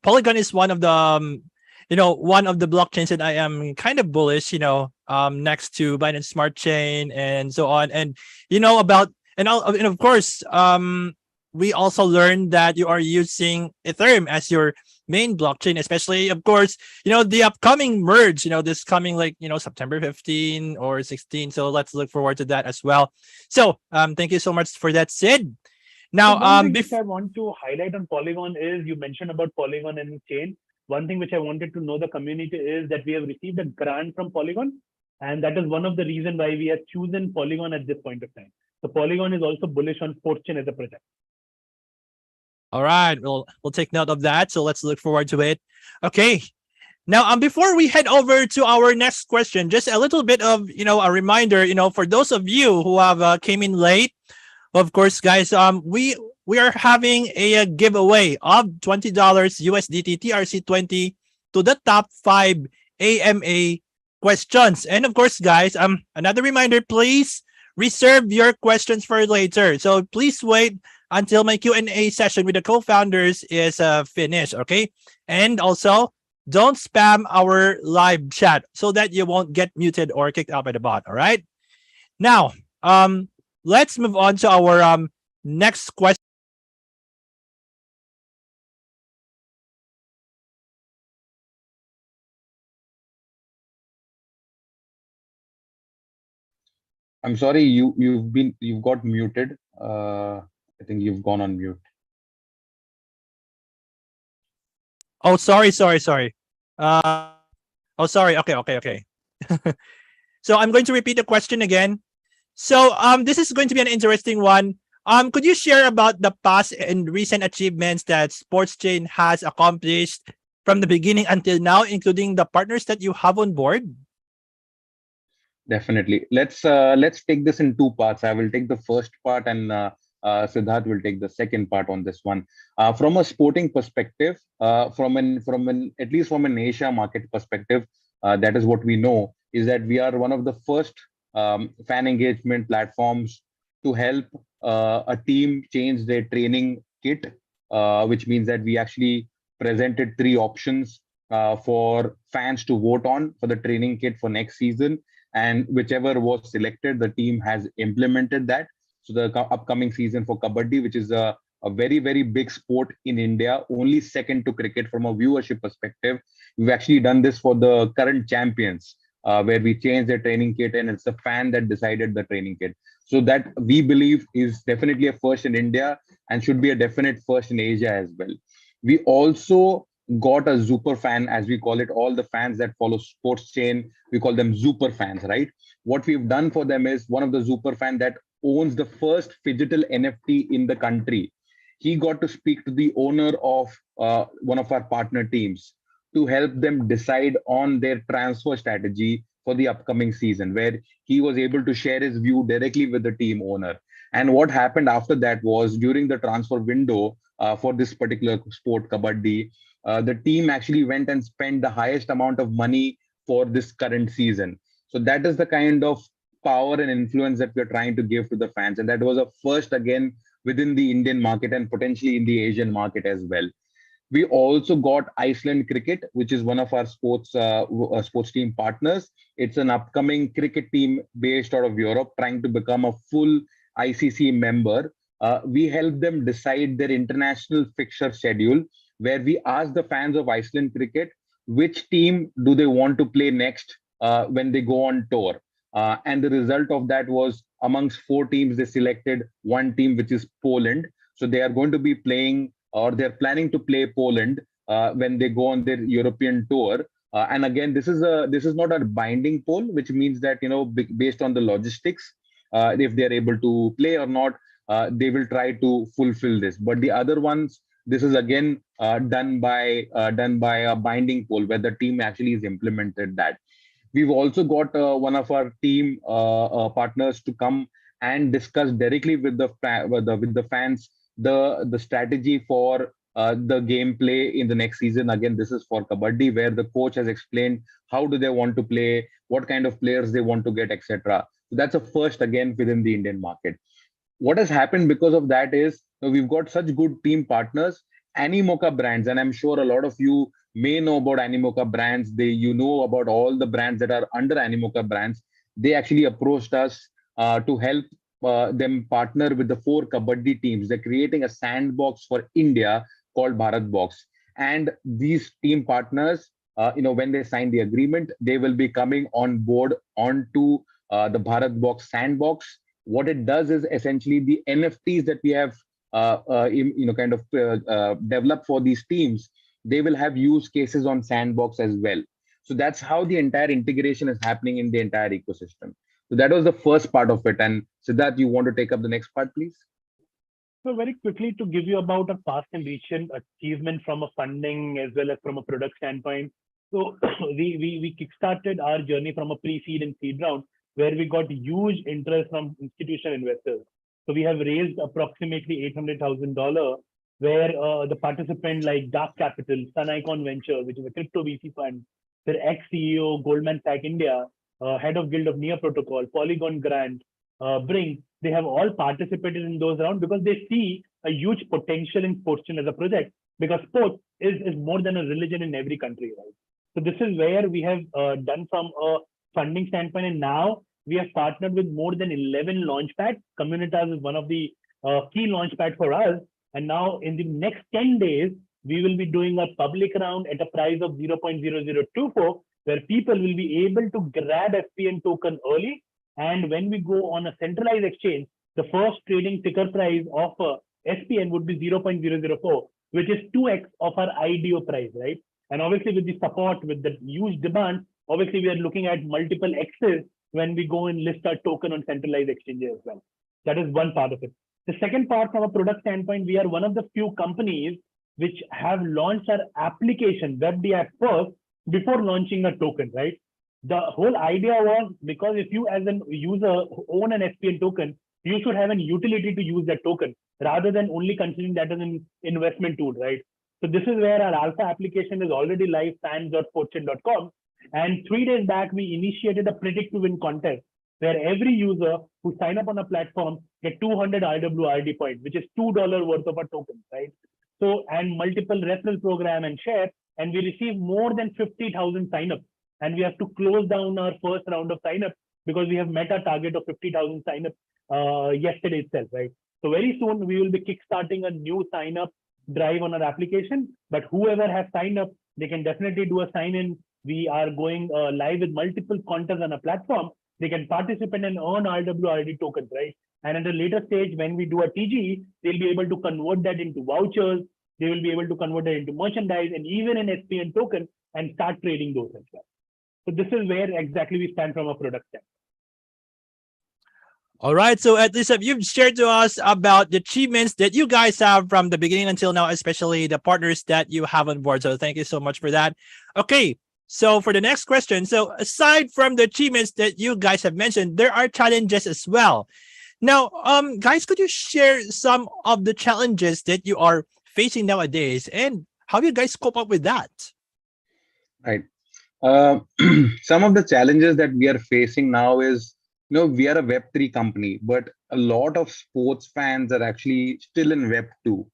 Polygon is one of the, one of the blockchains that I am kind of bullish, next to Binance Smart Chain and so on. And, and of course, we also learned that you are using Ethereum as your main blockchain, especially, of course, the upcoming merge, this coming September 15 or 16. So let's look forward to that as well. So thank you so much for that, Sid. Now, one thing which I want to highlight on Polygon is you mentioned about Polygon and chain. One thing which I wanted to know the community is that we have received a grant from Polygon, and that is one of the reasons why we have chosen Polygon at this point of time. So Polygon is also bullish on Sportzchain as a project. All right, we'll take note of that. So let's look forward to it. Okay. Now, before we head over to our next question, just a little bit of a reminder, for those of you who have came in late, of course, guys, we are having a giveaway of $20 USDT TRC20 to the top 5 AMA questions. And of course, guys, another reminder, please reserve your questions for later. So please wait until my Q&A session with the co-founders is finished, okay? And also, don't spam our live chat so that you won't get muted or kicked out by the bot, all right? Now, let's move on to our next question. I'm sorry, you've got muted. I think you've gone on mute. Oh, sorry. Oh, sorry. Okay. So I'm going to repeat the question again. So this is going to be an interesting one. Could you share about the past and recent achievements that Sportzchain has accomplished from the beginning until now, including the partners that you have on board? Definitely. Let's take this in two parts. I will take the first part, and Siddharth will take the second part on this one. From a sporting perspective, from an at least from an Asia market perspective, that is what we know, is that we are one of the first fan engagement platforms to help a team change their training kit, which means that we actually presented 3 options for fans to vote on for the training kit for next season, and whichever was selected, the team has implemented that. So the upcoming season for Kabaddi, which is a very, very big sport in India, only second to cricket from a viewership perspective. We've actually done this for the current champions, where we changed their training kit, and it's the fan that decided the training kit. So that we believe is definitely a first in India and should be a definite first in Asia as well. We also got a super fan, as we call it, all the fans that follow Sportzchain, we call them super fans, right? What we've done for them is one of the super fan that owns the first phygital NFT in the country. He got to speak to the owner of one of our partner teams to help them decide on their transfer strategy for the upcoming season, where he was able to share his view directly with the team owner. And what happened after that was, during the transfer window for this particular sport, Kabaddi, the team actually went and spent the highest amount of money for this current season. So that is the kind of power and influence that we're trying to give to the fans. And that was a first, again, within the Indian market and potentially in the Asian market as well. We also got Iceland Cricket, which is one of our sports team partners. It's an upcoming cricket team based out of Europe, trying to become a full ICC member. We help them decide their international fixture schedule, where we ask the fans of Iceland Cricket which team do they want to play next when they go on tour. And the result of that was, amongst 4 teams, they selected one team, which is Poland. So they are going to be playing, or they're planning to play Poland when they go on their European tour. And again, this is not a binding poll, which means that, based on the logistics, if they're able to play or not, they will try to fulfill this. But the other ones, this is again done by a binding poll, where the team actually is implemented that. We've also got one of our team partners to come and discuss directly with the fans the strategy for the gameplay in the next season. Again, this is for Kabaddi, where the coach has explained how do they want to play, what kind of players they want to get, etc. So that's a first again within the Indian market. What has happened because of that is we've got such good team partners. Animoca brands, and I'm sure a lot of you may know about Animoca brands. You know about all the brands that are under Animoca brands. They actually approached us to help them partner with the 4 Kabaddi teams. They're creating a sandbox for India called Bharat Box. And these team partners, when they sign the agreement, they will be coming on board onto the Bharat Box sandbox. What it does is essentially the NFTs that we have developed for these teams, they will have use cases on sandbox as well. So that's how the entire integration is happening in the entire ecosystem. So that was the first part of it. And Siddharth, you want to take up the next part, please? So very quickly to give you about a past and recent achievement from a funding as well as from a product standpoint. So we kickstarted our journey from a pre-seed and seed round, where we got huge interest from institutional investors. So we have raised approximately $800,000, where the participant like Dark Capital, Sun Icon Venture, which is a crypto VC fund, their ex-CEO, Goldman Sachs India, head of Guild of Near Protocol, Polygon Grant, Brink, they have all participated in those rounds because they see a huge potential in Sportzchain as a project, because sports is more than a religion in every country, right? So this is where we have done from a funding standpoint, and now we have partnered with more than 11 launchpads. Communitas is one of the key launchpad for us. And now in the next 10 days, we will be doing a public round at a price of 0.0024, where people will be able to grab SPN token early. And when we go on a centralized exchange, the first trading ticker price of SPN would be 0.004, which is 2x of our IDO price, right? And obviously with the support, with the huge demand, obviously we are looking at multiple X's when we go and list our token on centralized exchanges as well. That is one part of it. The second part, from a product standpoint, we are one of the few companies which have launched our application, WebD app, first before launching a token, right? The whole idea was, because if you as a user own an SPN token, you should have an utility to use that token rather than only considering that as an investment tool, right? So this is where our alpha application is already live, fans.sportzchain.com. And 3 days back, we initiated a predict to win contest, where every user who sign up on a platform get 200 RWRD points, which is $2 worth of a token, right? So, and multiple referral program and share, and we receive more than 50,000 signups. And we have to close down our first round of signups because we have met our target of 50,000 signups yesterday itself, right? So very soon we will be kickstarting a new sign up drive on our application. But whoever has signed up, they can definitely do a sign in. We are going live with multiple contests on a platform. They can participate and earn RWRD tokens, right? And at a later stage, when we do a TG, they'll be able to convert that into vouchers. They will be able to convert that into merchandise and even an SPN token and start trading those as well. So this is where exactly we stand from a product standpoint. All right. So at least you've shared to us about the achievements that you guys have from the beginning until now, especially the partners that you have on board. So thank you so much for that. Okay. So for the next question, so aside from the achievements that you guys have mentioned, there are challenges as well. Now, guys, could you share some of the challenges that you are facing nowadays and how you guys cope up with that? Right. Some of the challenges that we are facing now is, we are a Web3 company, but a lot of sports fans are actually still in Web2.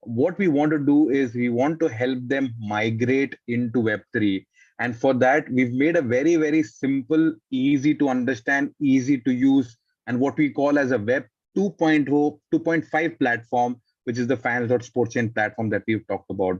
What we want to do is we want to help them migrate into Web3. And for that, we've made a very, very simple, easy to understand, easy to use, and what we call as a Web 2.0, 2.5 platform, which is the fans.sportzchain platform that we've talked about.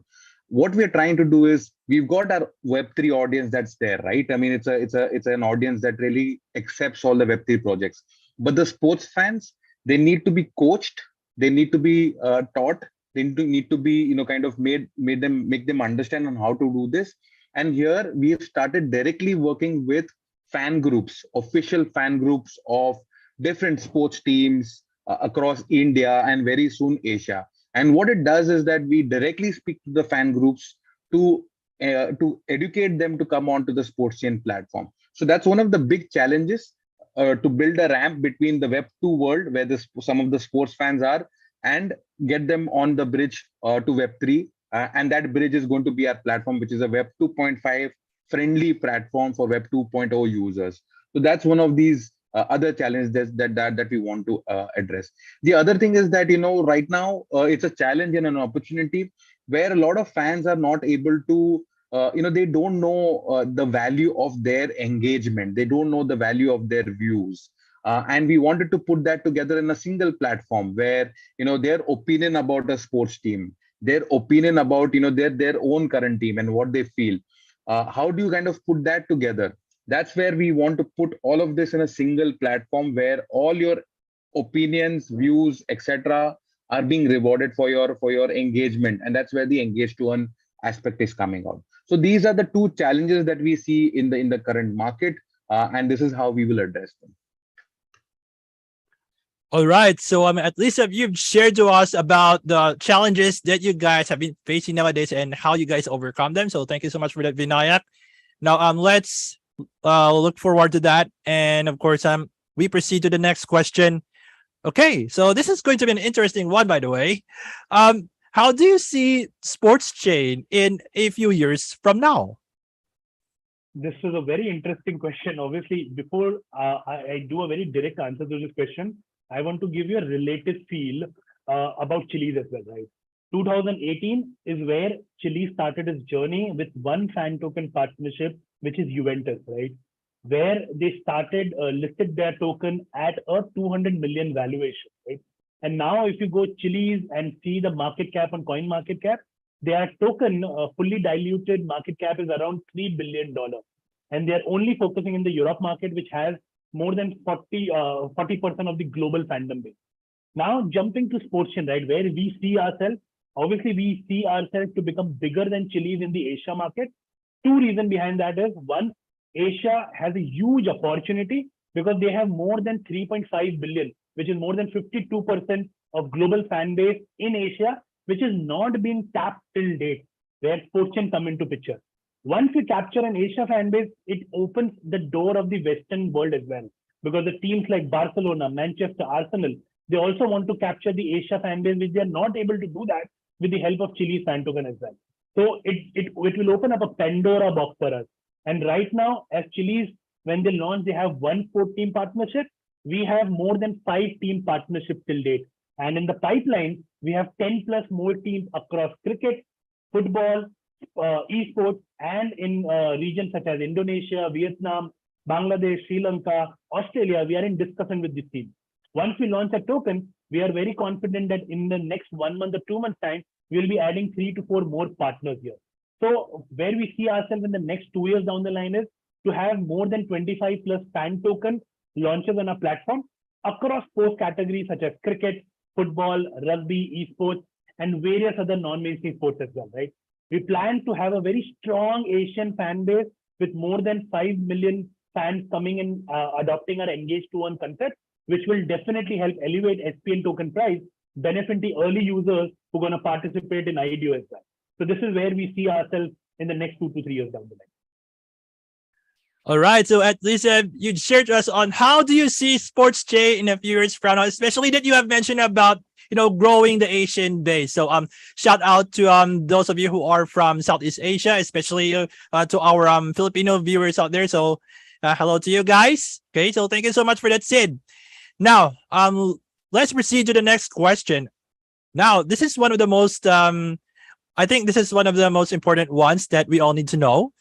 What we're trying to do is we've got our Web3 audience that's there, right? I mean, it's an audience that really accepts all the Web3 projects. But the sports fans, they need to be coached, they need to be taught, they need to be, make them understand on how to do this. And here we have started directly working with fan groups, official fan groups of different sports teams across India and very soon Asia. And what it does is that we directly speak to the fan groups to educate them to come onto the Sportzchain platform. So that's one of the big challenges. to build a ramp between the Web 2 world, where some of the sports fans are, and get them on the bridge to Web 3. And that bridge is going to be our platform, which is a Web 2.5 friendly platform for Web 2.0 users. So that's one of these other challenges that we want to address. The other thing is that, right now it's a challenge and an opportunity where a lot of fans are not able to, they don't know the value of their engagement. They don't know the value of their views. And we wanted to put that together in a single platform where, their opinion about a sports team, their opinion about, their own current team and what they feel. How do you kind of put that together? That's where we want to put all of this in a single platform where all your opinions, views, etc., are being rewarded for your engagement, and that's where the engage to earn aspect is coming out. So these are the two challenges that we see in the current market, and this is how we will address them. All right. So at least you've shared to us about the challenges that you guys have been facing nowadays and how you guys overcome them. So thank you so much for that, Vinayak. Now let's look forward to that. And of course, we proceed to the next question. Okay, so this is going to be an interesting one, by the way. How do you see Sportzchain in a few years from now? This is a very interesting question. Obviously, before I do a very direct answer to this question, I want to give you a relative feel about Chili's as well, right? 2018 is where Chile started its journey with one fan token partnership, which is Juventus, right? Where they started listed their token at a 200 million valuation, right? And now if you go Chili's and see the market cap on coin market cap, their token fully diluted market cap is around $3 billion. And they're only focusing in the Europe market, which has more than 40% of the global fandom base. Now jumping to Sportzchain, right, where we see ourselves, obviously we see ourselves to become bigger than Chili's in the Asia market. Two reasons behind that is, one, Asia has a huge opportunity because they have more than 3.5 billion, which is more than 52% of global fan base in Asia, which is not being tapped till date, where Sportzchain come into picture. Once we capture an Asia fan base, it opens the door of the Western world as well, because the teams like Barcelona, Manchester, Arsenal, they also want to capture the Asia fan base, which they are not able to do that with the help of Chili's fan token as well. So it will open up a Pandora box for us. And right now, as Chili's, when they launch, they have 1 4-team partnership. We have more than 5-team partnerships till date. And in the pipeline, we have 10 plus more teams across cricket, football, esports, and in regions such as Indonesia, Vietnam, Bangladesh, Sri Lanka, Australia. We are in discussion with this team. Once we launch a token, we are very confident that in the next 1 month or 2 months time, we'll be adding 3 to 4 more partners here. So where we see ourselves in the next 2 years down the line is to have more than 25 plus fan token launches on our platform across sports categories such as cricket, football, rugby, esports, and various other non-mainstream sports as well, right? We plan to have a very strong Asian fan base with more than 5 million fans coming and adopting our Engage to Earn concept, which will definitely help elevate SPN token price, benefit the early users who are going to participate in IDO as well. So this is where we see ourselves in the next 2 to 3 years down the line. All right. So at least you shared to us on how do you see Sportzchain in a few years from now, especially that you have mentioned about, growing the Asian base. So shout out to those of you who are from Southeast Asia, especially to our Filipino viewers out there. So hello to you guys. Okay. So thank you so much for that, Sid. Now, let's proceed to the next question. Now, this is one of the most, I think this is one of the most important ones that we all need to know.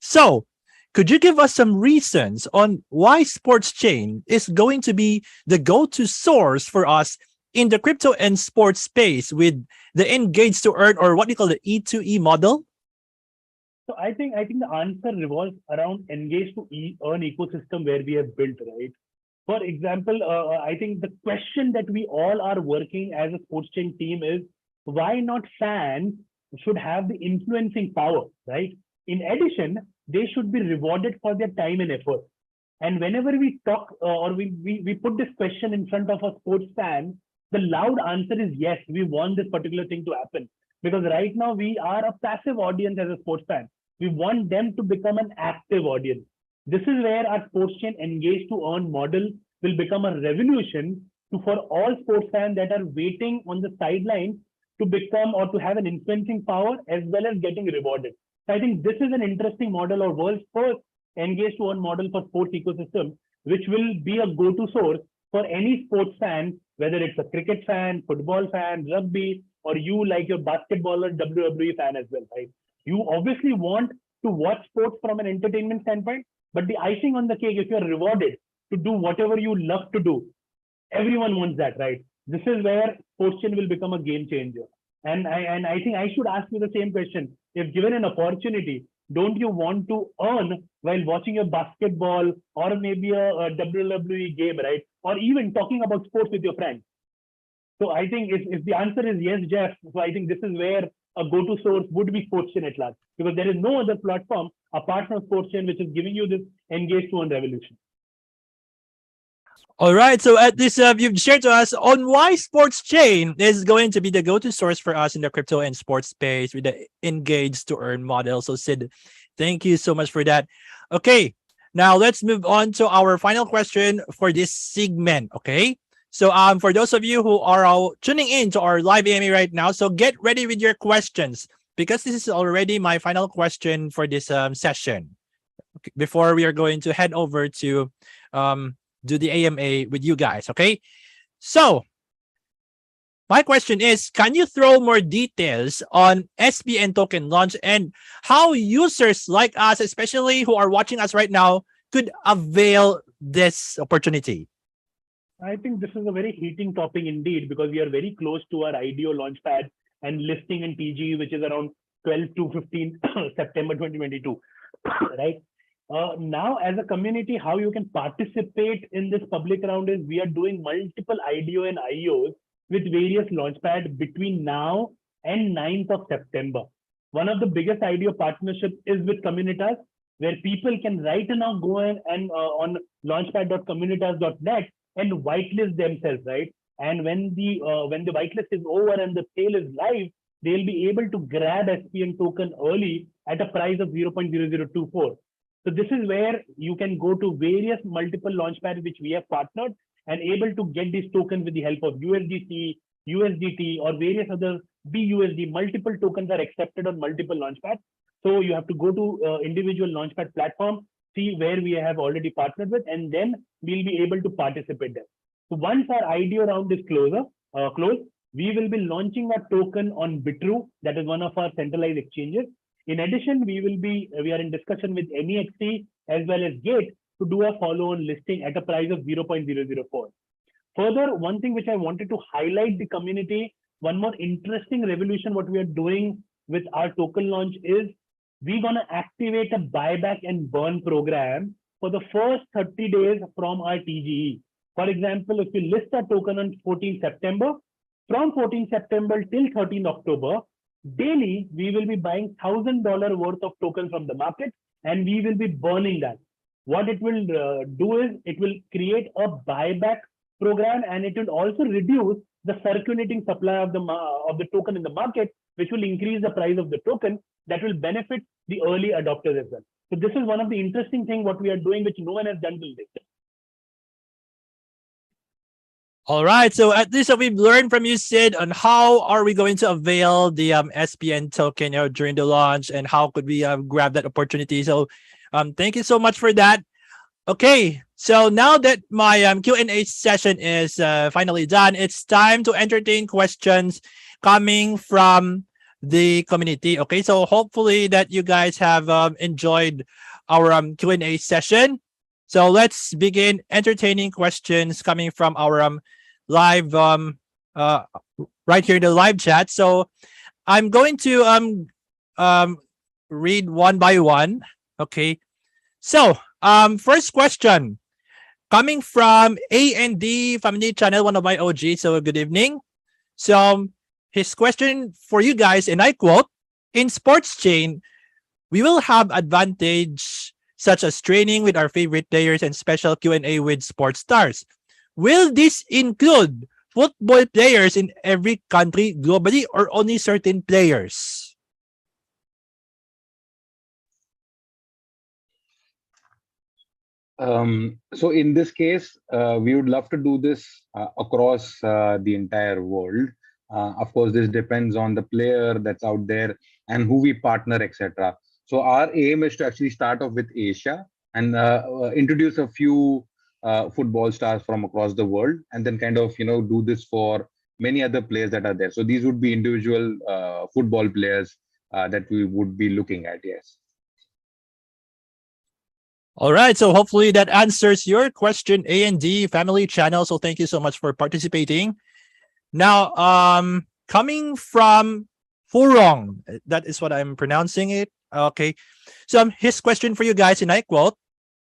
So, could you give us some reasons on why Sportzchain is going to be the go-to source for us in the crypto and sports space with the Engage to Earn, or what you call the E2E model? So I think the answer revolves around Engage to Earn ecosystem where we have built, right? For example, I think the question that we all are working as a Sportzchain team is, why not fans should have the influencing power, right? In addition, they should be rewarded for their time and effort. And whenever we talk or we put this question in front of a sports fan, the loud answer is yes, we want this particular thing to happen. Because right now we are a passive audience as a sports fan. We want them to become an active audience. This is where our Sportzchain engage to earn model will become a revolution for all sports fans that are waiting on the sidelines to become or to have an influencing power as well as getting rewarded. So I think this is an interesting model or world's first engage to earn model for sports ecosystem, which will be a go-to source for any sports fan, whether it's a cricket fan, football fan, rugby, or you like your basketball or WWE fan as well, right? You obviously want to watch sports from an entertainment standpoint, but the icing on the cake, if you're rewarded to do whatever you love to do, everyone wants that, right? This is where Sportzchain will become a game changer. And I think I should ask you the same question. If given an opportunity, don't you want to earn while watching a basketball or maybe a WWE game, right? Or even talking about sports with your friends? So I think if the answer is yes, Jeff, so I think this is where a go-to source would be Sportzchain at large, because there is no other platform apart from Sportzchain which is giving you this engage to earn revolution. All right. So at this, you've shared to us on why Sportzchain is going to be the go-to source for us in the crypto and sports space with the engage to earn model. So Sid, thank you so much for that. Okay. Now let's move on to our final question for this segment. Okay. So for those of you who are tuning in to our live AMA right now, so get ready with your questions, because this is already my final question for this session. Okay, before we are going to head over to do the AMA with you guys. Okay. So my question is, can you throw more details on SPN token launch and how users like us, especially who are watching us right now, could avail this opportunity? I think this is a very heating topic indeed, because we are very close to our IDO launchpad and listing in TG, which is around 12 to 15 September 2022, right? Now, as a community, how you can participate in this public round is we are doing multiple IDO and IOs with various launchpad between now and 9th of September. One of the biggest IDO partnerships is with Communitas, where people can right now go and on launchpad.communitas.net and whitelist themselves, right? And when the whitelist is over and the sale is live, they'll be able to grab SPN token early at a price of 0.0024. So this is where you can go to various multiple launchpads which we have partnered and able to get these tokens with the help of USDT, USDT, or various other BUSD. Multiple tokens are accepted on multiple launchpads. So you have to go to individual launchpad platform, see where we have already partnered with, and then we'll be able to participate there. So once our IDO round is closed, we will be launching a token on Bitrue, that is one of our centralized exchanges. In addition, we are in discussion with NEXT as well as Gate to do a follow-on listing at a price of 0.004. Further, one thing which I wanted to highlight the community, one more interesting revolution what we are doing with our token launch is we're going to activate a buyback and burn program for the first 30 days from our TGE. For example, if you list a token on 14 September, from 14 September till 13 October, daily, we will be buying $1,000 worth of tokens from the market, and we will be burning that. What it will do is it will create a buyback program, and it will also reduce the circulating supply of the token in the market, which will increase the price of the token. That will benefit the early adopters as well. So this is one of the interesting things what we are doing, which no one has done till date. All right. So at least we've learned from you, Sid, on how are we going to avail the SPN token during the launch, and how could we grab that opportunity. So thank you so much for that. Okay. So now that my Q&A session is finally done, it's time to entertain questions coming from the community. Okay. So hopefully that you guys have enjoyed our Q&A session. So let's begin entertaining questions coming from our live right here in the live chat. So I'm going to read one by one. Okay. So first question coming from A&D Family Channel, one of my OGs. So good evening. So his question for you guys, and I quote, in Sportzchain, we will have advantage such as training with our favorite players and special Q&A with sports stars. Will this include football players in every country globally, or only certain players? So in this case, we would love to do this across the entire world. Of course, this depends on the player that's out there and who we partner, etc. So our aim is to actually start off with Asia and introduce a few football stars from across the world, and then kind of do this for many other players that are there. So these would be individual football players that we would be looking at. Yes. All right, so hopefully that answers your question, A and D family channel. So thank you so much for participating. Now, coming from Furong, that is what I'm pronouncing it. Okay, so his question for you guys, and I quote,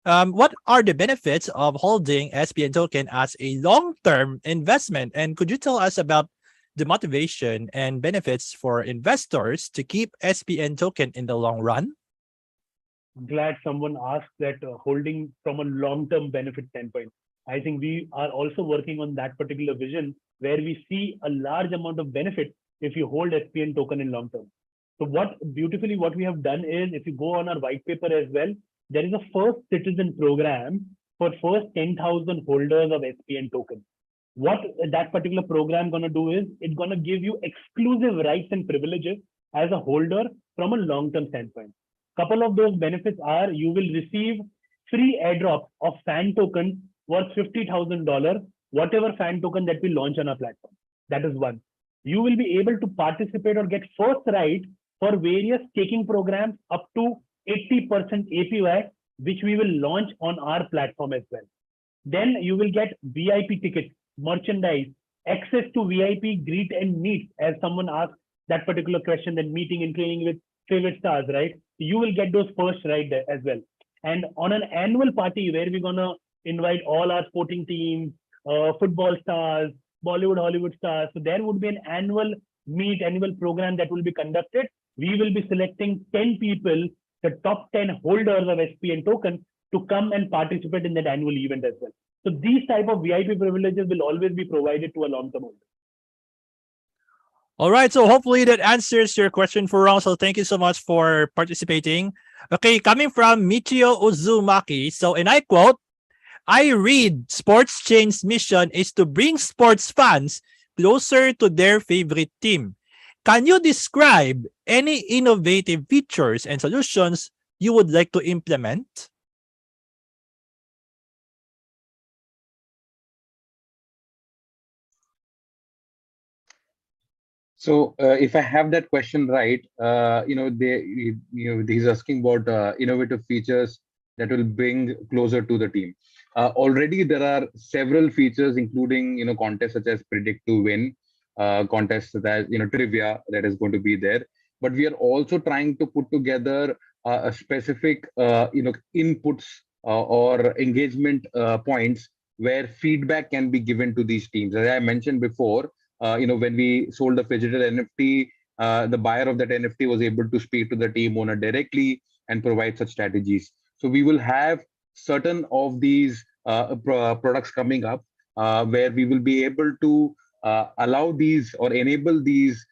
what are the benefits of holding SPN token as a long-term investment? And could you tell us about the motivation and benefits for investors to keep SPN token in the long run? Glad someone asked that holding from a long-term benefit standpoint. I think we are also working on that particular vision where we see a large amount of benefit if you hold SPN token in long term. So what we have done is, if you go on our white paper as well, there is a first citizen program for first 10,000 holders of SPN token. What that particular program going to do is, it's going to give you exclusive rights and privileges as a holder from a long-term standpoint. Couple of those benefits are, you will receive free airdrop of fan tokens worth $50,000, whatever fan token that we launch on our platform. That is one. You will be able to participate or get first right for various staking programs up to 80% APY, which we will launch on our platform as well. Then you will get VIP tickets, merchandise, access to VIP greet and meet, as someone asked that particular question, that meeting and training with favorite stars, right? You will get those first right there as well. And on an annual party where we're gonna invite all our sporting teams, football stars, Bollywood, Hollywood stars. So there would be an annual program that will be conducted. We will be selecting 10 people, the top 10 holders of SPN token, to come and participate in that annual event as well. So these type of VIP privileges will always be provided to a long-term holder. All right, so hopefully that answers your question, Furong. So thank you so much for participating. Okay, coming from Michio Uzumaki. So, and I quote, I read Sportzchain's mission is to bring sports fans closer to their favorite team. Can you describe any innovative features and solutions you would like to implement? So if I have that question right, he's asking about innovative features that will bring closer to the team. Already there are several features, including contests such as predict to win, contests such as trivia that is going to be there. But we are also trying to put together a specific inputs or engagement points where feedback can be given to these teams. As I mentioned before, when we sold the phygital NFT, the buyer of that NFT was able to speak to the team owner directly and provide such strategies. So we will have certain of these products coming up where we will be able to allow these or enable these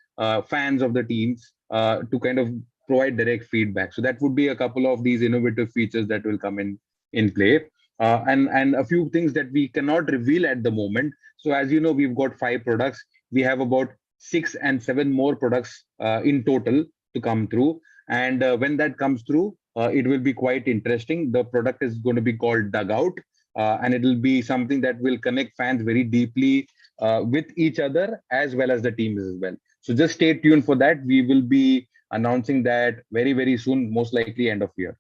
fans of the teams to kind of provide direct feedback. So that would be a couple of these innovative features that will come in play. And a few things that we cannot reveal at the moment. So as you know, we've got 5 products. We have about 6 and 7 more products in total to come through. And when that comes through, it will be quite interesting. The product is going to be called Dugout, and it will be something that will connect fans very deeply with each other as well as the teams as well. So just stay tuned for that. We will be announcing that very, very soon, most likely end of year.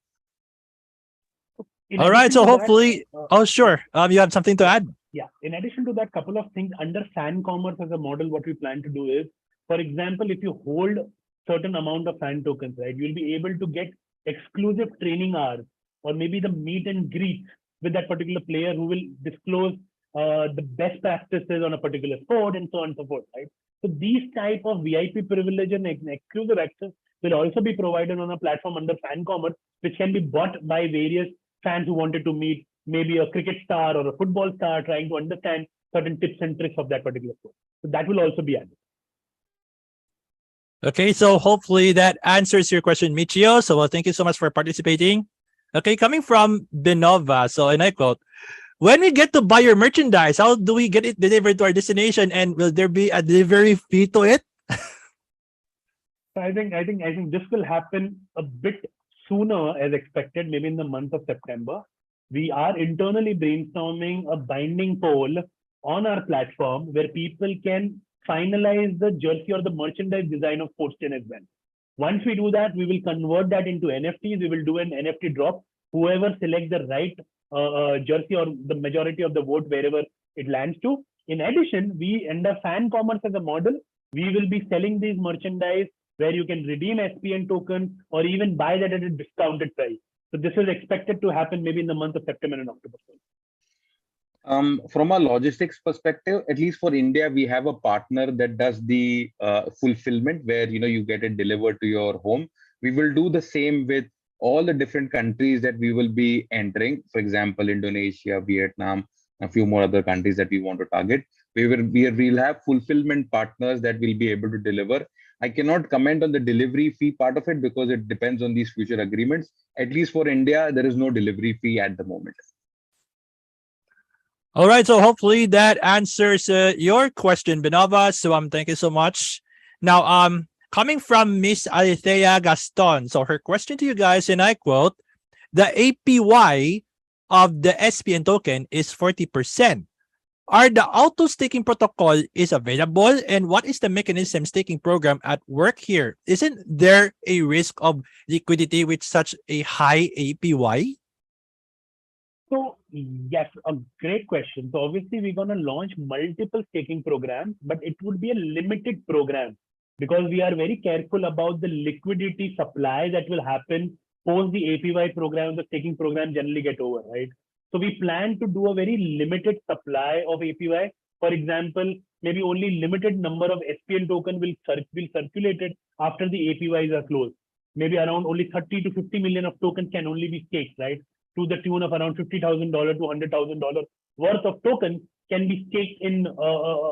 All right, so hopefully, sure. You have something to add? Yeah, in addition to that, couple of things under fan commerce as a model, what we plan to do is, for example, if you hold certain amount of fan tokens, right, you'll be able to get exclusive training hours or maybe the meet and greet with that particular player who will disclose the best practices on a particular sport and so on and so forth, right? So these type of VIP privilege and exclusive access will also be provided on a platform under fan commerce, which can be bought by various fans who wanted to meet maybe a cricket star or a football star, trying to understand certain tips and tricks of that particular sport. So that will also be added. Okay, so hopefully that answers your question, Michio. So thank you so much for participating. Okay, coming from Benova. So, and I quote, when we get to buy your merchandise, how do we get it delivered to our destination? And will there be a delivery fee to it? So I think this will happen a bit sooner as expected, maybe in the month of September. We are internally brainstorming a binding poll on our platform where people can finalize the jersey or the merchandise design of Sportzchain as well. Once we do that, we will convert that into NFTs. We will do an NFT drop. Whoever selects the right jersey or the majority of the vote wherever it lands to. In addition, we under fan commerce as a model, we will be selling these merchandise where you can redeem SPN token or even buy that at a discounted price. So this is expected to happen maybe in the month of September and October. From a logistics perspective, at least for India, we have a partner that does the fulfillment where you get it delivered to your home. We will do the same with all the different countries that we will be entering. For example, Indonesia, Vietnam, a few more other countries that we want to target. We'll have fulfillment partners that will be able to deliver. I cannot comment on the delivery fee part of it because it depends on these future agreements. At least for India, there is no delivery fee at the moment. All right, so hopefully that answers your question, Benova. So thank you so much. Now, coming from Miss Alethea Gaston. So her question to you guys, and I quote, the APY of the SPN token is 40%. Are the auto staking protocol is available, and what is the mechanism staking program at work here? Isn't there a risk of liquidity with such a high APY? So yes, a great question. So obviously we're going to launch multiple staking programs, but it would be a limited program because we are very careful about the liquidity supply that will happen post the APY program. The staking program generally get over, right? So we plan to do a very limited supply of APY. For example, maybe only limited number of SPN token will circulated after the APYs are closed. Maybe around only 30 to 50 million of tokens can only be staked, right? To the tune of around $50,000 to $100,000 worth of tokens can be staked in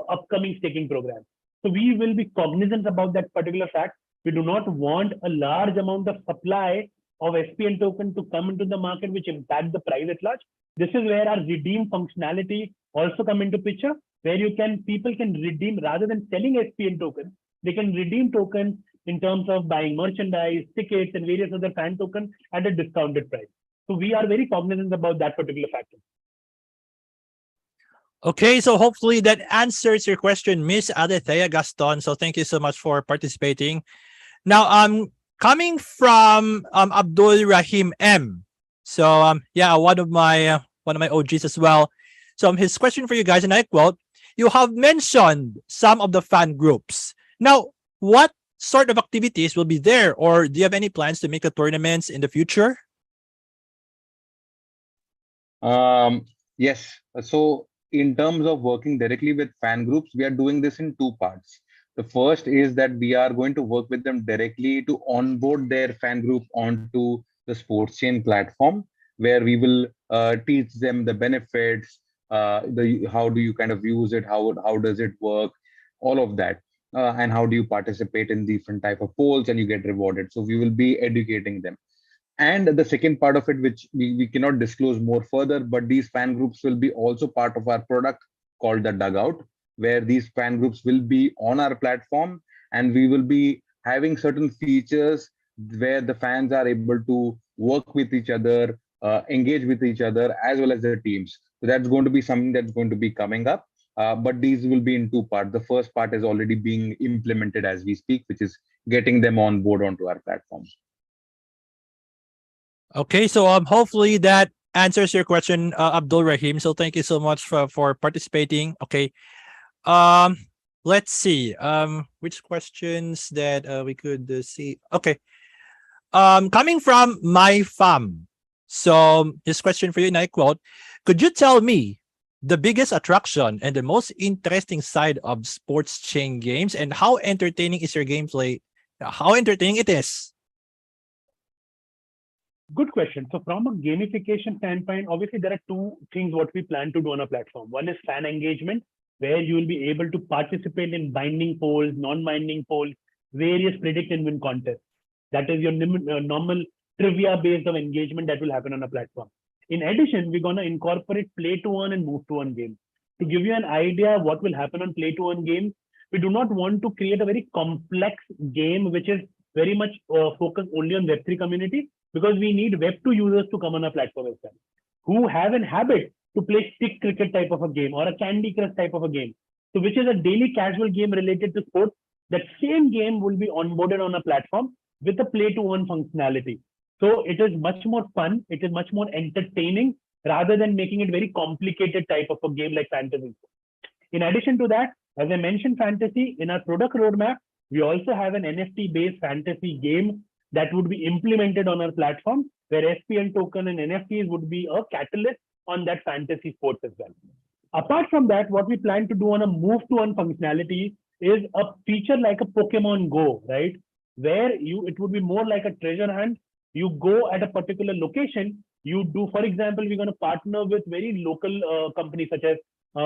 upcoming staking programs. So we will be cognizant about that particular fact. We do not want a large amount of supply of SPN token to come into the market, which impact the price at large. This is where our redeem functionality also come into picture, where people can redeem rather than selling SPN tokens. They can redeem tokens in terms of buying merchandise, tickets, and various other fan tokens at a discounted price. So we are very cognizant about that particular factor. Okay, so hopefully that answers your question, Miss Alethea Gaston. So thank you so much for participating. Now, coming from Abdul Rahim M. So yeah, one of my OGs as well. So his question for you guys, and I quote, you have mentioned some of the fan groups. Now, what sort of activities will be there, or do you have any plans to make the tournaments in the future? Yes. So in terms of working directly with fan groups, we are doing this in two parts. The first is that we are going to work with them directly to onboard their fan group onto the Sportzchain platform, where we will teach them the benefits, how do you kind of use it, how does it work, all of that, and how do you participate in different type of polls and you get rewarded. So we will be educating them. And the second part of it, which we cannot disclose more further, but these fan groups will be also part of our product called the Dugout, where these fan groups will be on our platform, and we will be having certain features where the fans are able to work with each other, engage with each other, as well as their teams. So that's going to be something that's going to be coming up. But these will be in two parts. The first part is already being implemented as we speak, which is getting them on board onto our platform. Okay, so hopefully that answers your question, Abdul Rahim. So thank you so much for participating. Okay, let's see which questions that we could see. Okay, coming from my fam. So this question for you, and I quote, could you tell me the biggest attraction and the most interesting side of Sportzchain games, and how entertaining is your gameplay? How entertaining it is? Good question. So from a gamification standpoint, obviously there are two things what we plan to do on our platform. One is fan engagement, where you will be able to participate in binding polls, non-binding polls, various predict and win contests. That is your normal trivia based of engagement that will happen on a platform. In addition, we're going to incorporate play to earn and move to earn games. To give you an idea of what will happen on play to earn games, we do not want to create a very complex game which is very much focused only on Web3 community, because we need Web2 users to come on our platform as well, who have an habit to play stick cricket type of a game or a Candy Crush type of a game. So which is a daily casual game related to sports. That same game will be onboarded on a platform with a play to earn functionality. So it is much more fun. It is much more entertaining rather than making it very complicated type of a game like fantasy. In addition to that, as I mentioned fantasy, in our product roadmap, we also have an NFT based fantasy game that would be implemented on our platform, where SPN token and NFTs would be a catalyst on that fantasy sports as well. Apart from that, what we plan to do on a move to earn functionality is a feature like a Pokemon Go, right? Where it would be more like a treasure hunt. You go at a particular location, you do, for example, we're going to partner with very local companies such as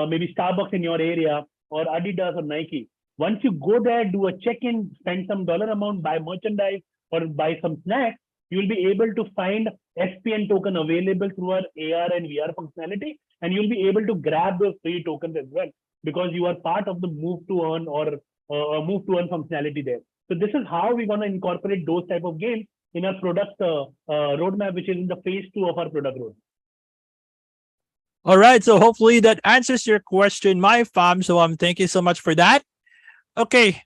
maybe Starbucks in your area or Adidas or Nike. Once you go there, do a check-in, spend some dollar amount, buy merchandise or buy some snacks, you will be able to find SPN token available through our AR and VR functionality, and you'll be able to grab those free tokens as well, because you are part of the move to earn or move to earn functionality there. So this is how we're going to incorporate those type of games in our product roadmap, which is in the phase 2 of our product roadmap. All right. So hopefully that answers your question, my fam. So thank you so much for that. Okay.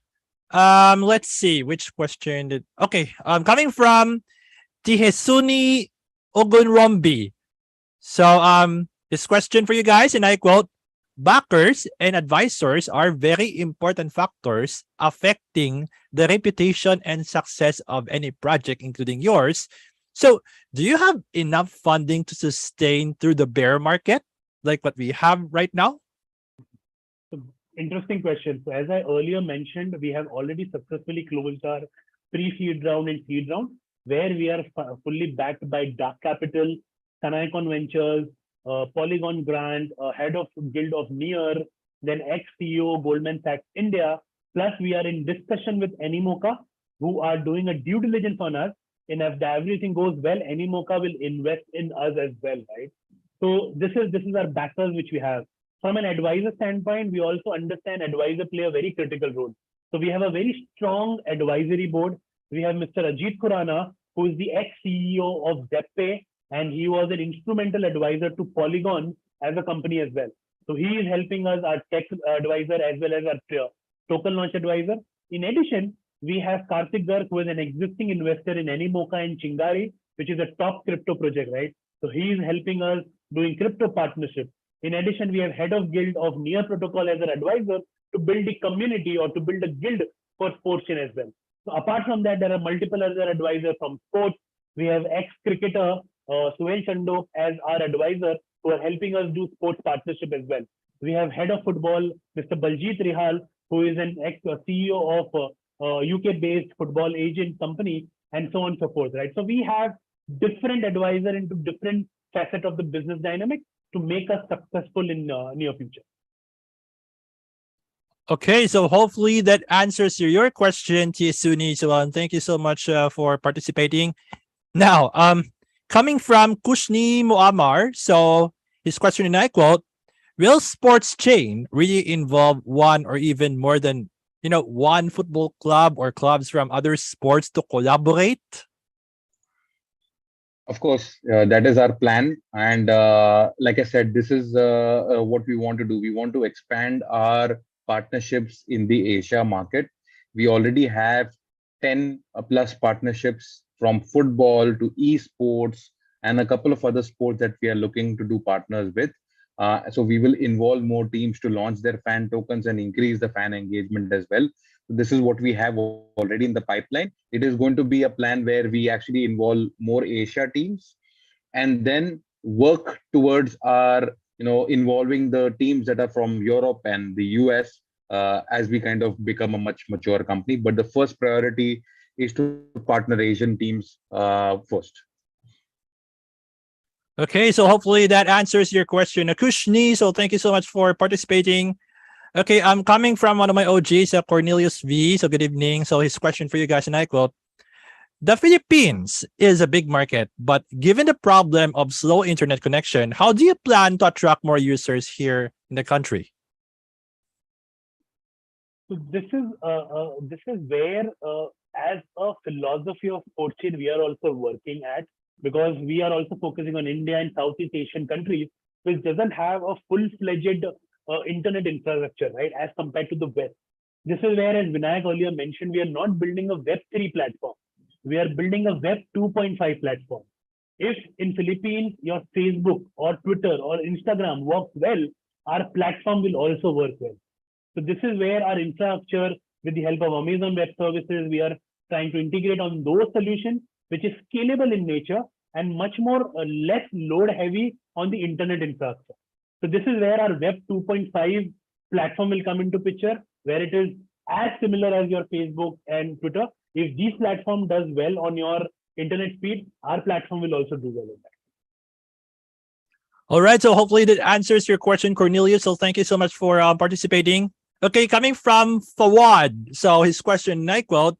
Let's see which question did. Okay. Coming from Tihesuni Ogunrombi. So this question for you guys, and I quote: backers and advisors are very important factors affecting the reputation and success of any project, including yours. So do you have enough funding to sustain through the bear market like what we have right now? Interesting question. So as I earlier mentioned, we have already successfully closed our pre-seed round and seed round, where we are fully backed by Dark Capital, Sanaikon Ventures, Polygon Grant, head of Guild of Near, then ex-CEO Goldman Sachs India. Plus, we are in discussion with Animoca, who are doing a due diligence on us. And if everything goes well, Animoca will invest in us as well, right? So this is our backers which we have. From an advisor standpoint, we also understand advisor play a very critical role. So we have a very strong advisory board. We have Mr. Ajit Khurana, who is the ex-CEO of Zeppay, and he was an instrumental advisor to Polygon as a company as well. So he is helping us, our tech advisor, as well as our token launch advisor. In addition, we have Karthik Garg, who is an existing investor in Animoca and Chingari, which is a top crypto project, right? So he is helping us doing crypto partnership. In addition, we have head of guild of Near Protocol as an advisor to build a community or to build a guild for Sportzchain as well. So apart from that, there are multiple other advisors from sports. We have ex-cricketer Suhail Chandok as our advisor, who are helping us do sports partnership as well. We have head of football, Mr. Baljit Rihal, who is an ex-CEO of UK-based football agent company, and so on and so forth, right? So we have different advisors into different facets of the business dynamic to make us successful in near future. Okay, so hopefully that answers your question, Tiesuni. So thank you so much for participating. Now, coming from Kushni Muammar, so his question, and I quote: will Sportzchain really involve one or even more than one football club or clubs from other sports to collaborate? Of course, that is our plan. And like I said, this is what we want to do. We want to expand our partnerships in the Asia market. We already have 10 plus partnerships, from football to esports and a couple of other sports that we are looking to do partners with. So we will involve more teams to launch their fan tokens and increase the fan engagement as well. This is what we have already in the pipeline. It is going to be a plan where we actually involve more Asia teams and then work towards our, involving the teams that are from Europe and the US as we kind of become a much mature company. But the first priority is to partner Asian teams first. Okay, so hopefully that answers your question, Akushni. So thank you so much for participating. Okay, I'm coming from one of my OGs, Cornelius V. So good evening. So his question for you guys, and I quote: The Philippines is a big market, but given the problem of slow internet connection, how do you plan to attract more users here in the country? So this is where, as a philosophy of Sportzchain, we are also working at, because we are also focusing on India and Southeast Asian countries, which doesn't have a full-fledged internet infrastructure, right, as compared to the West. This is where, as Vinayak earlier mentioned, we are not building a Web3 platform. We are building a Web 2.5 platform. If in Philippines your Facebook or Twitter or Instagram works well, our platform will also work well. So this is where our infrastructure, with the help of Amazon Web Services, we are trying to integrate on those solutions, which is scalable in nature and much more less load heavy on the internet infrastructure. So this is where our Web 2.5 platform will come into picture, where it is as similar as your Facebook and Twitter. If this platform does well on your internet speed, our platform will also do well in that. All right, so hopefully that answers your question, Cornelius. So thank you so much for participating. Okay, coming from Fawad. So his question, I quote,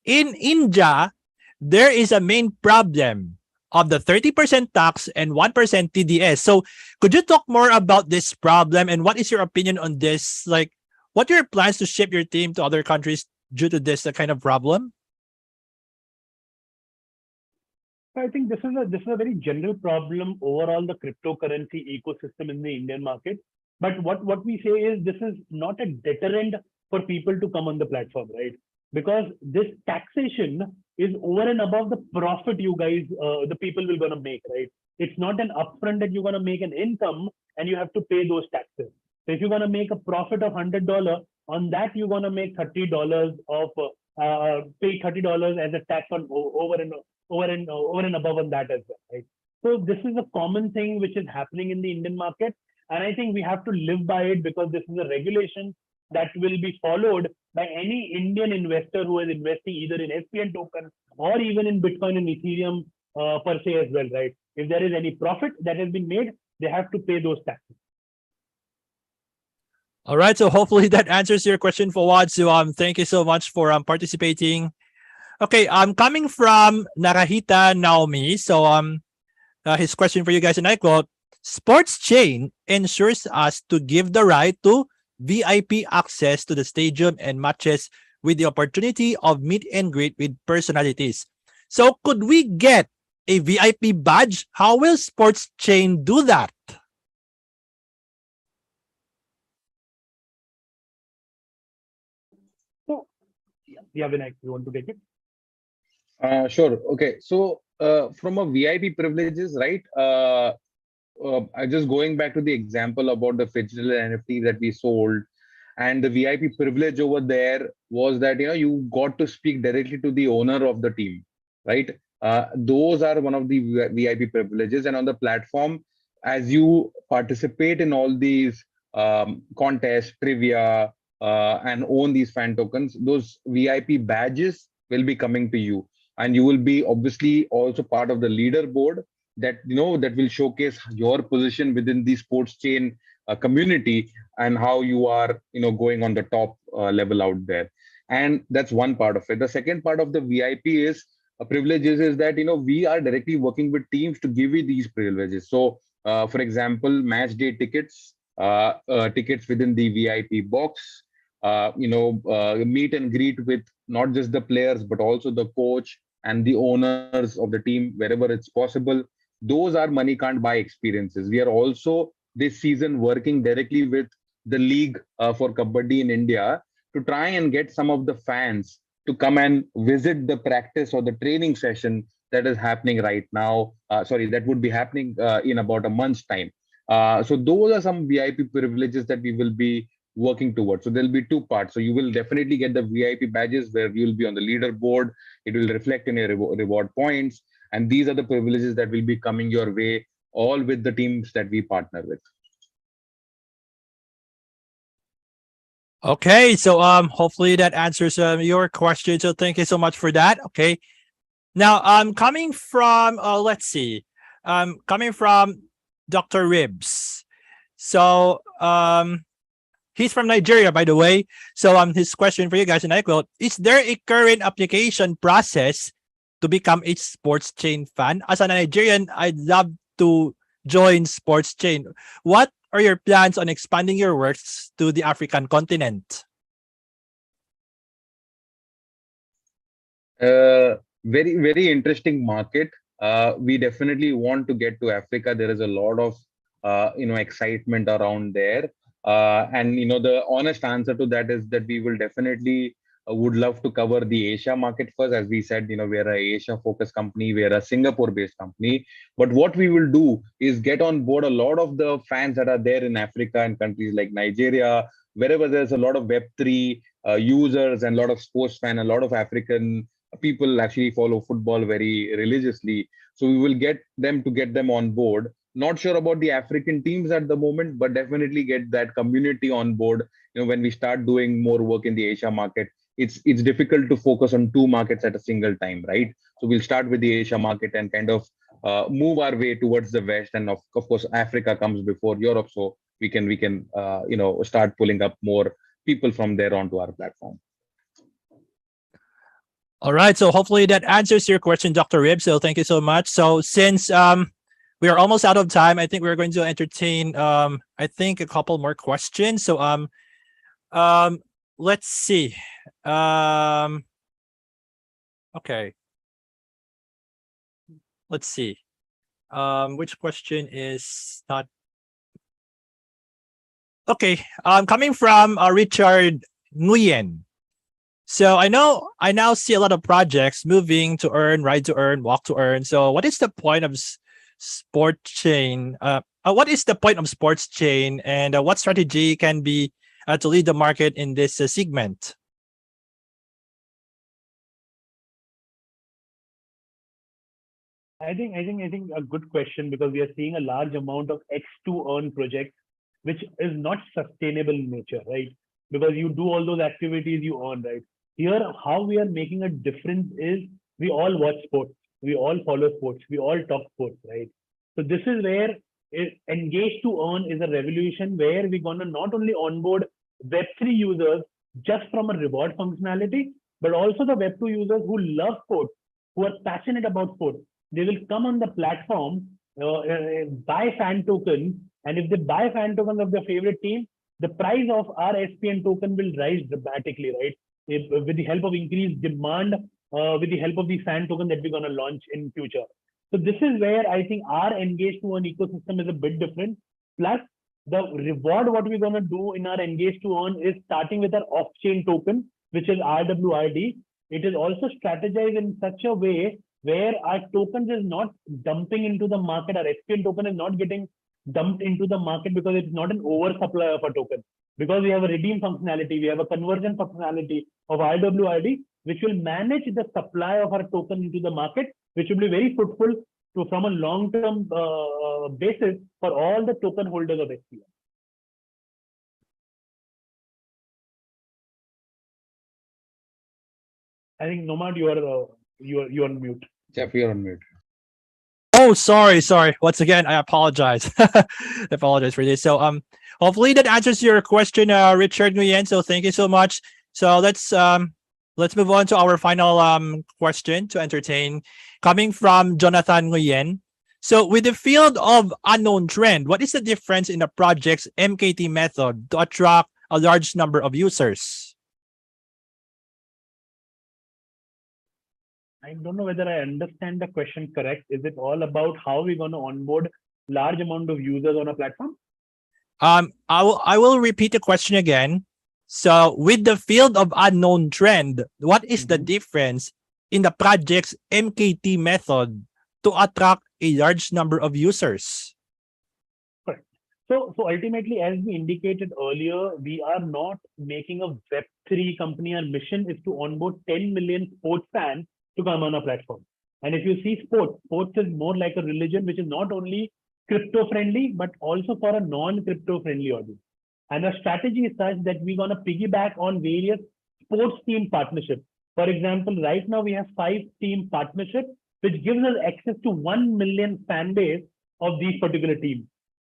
in India, there is a main problem of the 30% tax and 1% TDS. So could you talk more about this problem and what is your opinion on this? Like, what are your plans to ship your team to other countries due to this kind of problem? I think this is a very general problem overall the cryptocurrency ecosystem in the Indian market. But what we say is this is not a deterrent for people to come on the platform, right? Because this taxation is over and above the profit you guys, the people will gonna make, right? It's not an upfront that you're gonna make an income and you have to pay those taxes. So if you're gonna make a profit of $100, on that you're gonna make $30 of pay $30 as a tax on over and above on that as well, right? So this is a common thing which is happening in the Indian market, and I think we have to live by it because this is a regulation that will be followed by any Indian investor who is investing either in SPN token or even in Bitcoin and Ethereum per se as well, right? If there is any profit that has been made, they have to pay those taxes. All right, so hopefully that answers your question, Fawad. So thank you so much for participating. Okay, coming from Narahita Naomi. So his question for you guys, and I quote, Sportzchain ensures us to give the right to VIP access to the stadium and matches with the opportunity of meet and greet with personalities. So could we get a VIP badge? How will Sportzchain do that? So, yeah, Vinayak, you want to take it? Sure. Okay. So from a VIP privileges, right? I just going back to the example about the digital NFT that we sold, and the VIP privilege over there was that you got to speak directly to the owner of the team, right? Those are one of the VIP privileges, and on the platform, as you participate in all these contests, trivia, and own these fan tokens, those VIP badges will be coming to you, and you will be obviously also part of the leaderboard that that will showcase your position within the Sportzchain community and how you are going on the top level out there. And that's one part of it. The second part of the VIP is privileges is that we are directly working with teams to give you these privileges. So for example, match day tickets, tickets within the VIP box, meet and greet with not just the players but also the coach and the owners of the team wherever it's possible. Those are money can't buy experiences. We are also this season working directly with the league for Kabaddi in India to try and get some of the fans to come and visit the practice or the training session that is happening right now. That would be happening in about a month's time. So those are some VIP privileges that we will be working towards. So there'll be two parts. So you will definitely get the VIP badges where you'll be on the leaderboard. It will reflect in your reward points. And these are the privileges that will be coming your way, all with the teams that we partner with. Okay, so hopefully that answers your question. So thank you so much for that. Okay, now coming from coming from Dr. Ribs. So he's from Nigeria, by the way. So his question for you guys, and I quote, is there a current application process to become a Sportzchain fan? As a Nigerian, I'd love to join Sportzchain. What are your plans on expanding your works to the African continent? Very, very interesting market. We definitely want to get to Africa. There is a lot of excitement around there. And the honest answer to that is that we will definitely would love to cover the Asia market first. As we said, we're a Asia focused company, we're a Singapore based company. But what we will do is get on board a lot of the fans that are there in Africa and countries like Nigeria, wherever there's a lot of Web3 users and a lot of sports fan, a lot of African people actually follow football very religiously. So we will get them on board. Not sure about the African teams at the moment, but definitely get that community on board. When we start doing more work in the Asia market, it's difficult to focus on two markets at a single time, right? So we'll start with the Asia market and kind of move our way towards the West, and of course Africa comes before Europe, so we can start pulling up more people from there onto our platform. All right. So hopefully that answers your question, Dr. Rib. So thank you so much. So since we are almost out of time, I think we're going to entertain I think a couple more questions. So let's see. Okay. Let's see. Which question is not okay? Coming from Richard Nguyen. So I now see a lot of projects moving to earn, ride to earn, walk to earn. So what is the point of Sportzchain? What is the point of Sportzchain, and what strategy can be to lead the market in this segment? I think a good question, because we are seeing a large amount of X to earn projects, which is not sustainable in nature, right? Because you do all those activities, you earn, right? Here, how we are making a difference is we all watch sports, we all follow sports, we all talk sports, right? So this is where engage to earn is a revolution, where we're gonna not only onboard Web3 users just from a reward functionality, but also the Web2 users who love sports, who are passionate about sports. They will come on the platform, buy fan tokens, and if they buy fan tokens of their favorite team, the price of our SPN token will rise dramatically, right? With the help of increased demand, with the help of the fan token that we're going to launch in future. So this is where I think our engage to earn ecosystem is a bit different. Plus, the reward what we're going to do in our engage to earn is starting with our off-chain token, which is RWRD. It is also strategized in such a way where our tokens is not dumping into the market. Our SPN token is not getting dumped into the market because it's not an oversupply of a token. Because we have a redeem functionality, we have a conversion functionality of RWRD, which will manage the supply of our token into the market, which will be very fruitful from a long-term basis for all the token holders of SPN. I think Nomad, you're on mute. Jeff, you're on mute. Oh, sorry. Once again, I apologize. I apologize for this. So hopefully that answers your question, Richard Nguyen. So thank you so much. So let's move on to our final question to entertain, coming from Jonathan Nguyen. So with the field of unknown trend, what is the difference in the project's MKT method to attract a large number of users? I don't know whether I understand the question correct. Is it all about how we're going to onboard large amount of users on a platform? I will repeat the question again. So with the field of unknown trend, what is the difference in the project's MKT method to attract a large number of users? Correct. So ultimately, as we indicated earlier, we are not making a Web3 company. Our mission is to onboard 10 million sports fans to come on a platform. And if you see sports is more like a religion, which is not only crypto friendly, but also for a non-crypto friendly audience. And our strategy is such that we're going to piggyback on various sports team partnerships. For example, right now we have 5 team partnerships, which gives us access to 1 million fan base of these particular teams.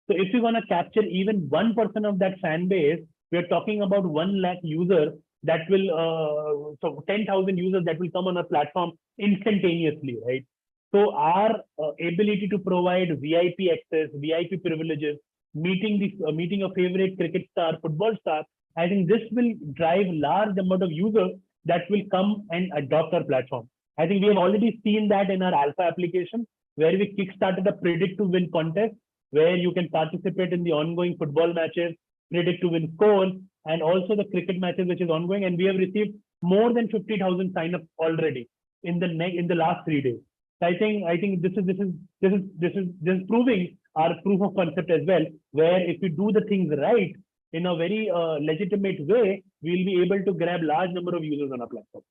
So if you're going to capture even 1% of that fan base, we're talking about 1 lakh users, that will, so 10,000 users that will come on our platform instantaneously, right? So our ability to provide VIP access, VIP privileges, meeting a favorite cricket star, football star, I think this will drive large amount of users that will come and adopt our platform. I think we have already seen that in our alpha application, where we kickstarted a predict to win contest, where you can participate in the ongoing football matches, predict to win scores, and also the cricket matches which is ongoing. And we have received more than 50,000 signups already in the last 3 days. So I think this is proving our proof of concept as well, where if we do the things right in a very legitimate way, we'll be able to grab large number of users on our platform.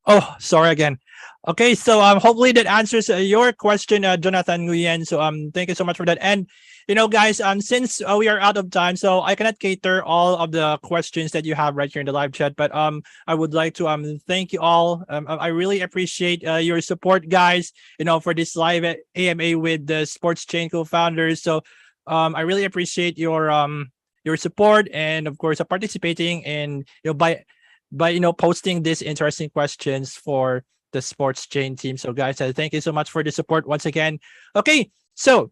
Oh, sorry again. Okay, so hopefully that answers your question, Jonathan Nguyen. So thank you so much for that. And guys, since we are out of time, so I cannot cater all of the questions that you have right here in the live chat. But I would like to thank you all. I really appreciate your support, guys. For this live AMA with the Sportzchain co-founders. So I really appreciate your support and of course participating and by posting these interesting questions for the Sportzchain team. So guys, thank you so much for the support once again. Okay, so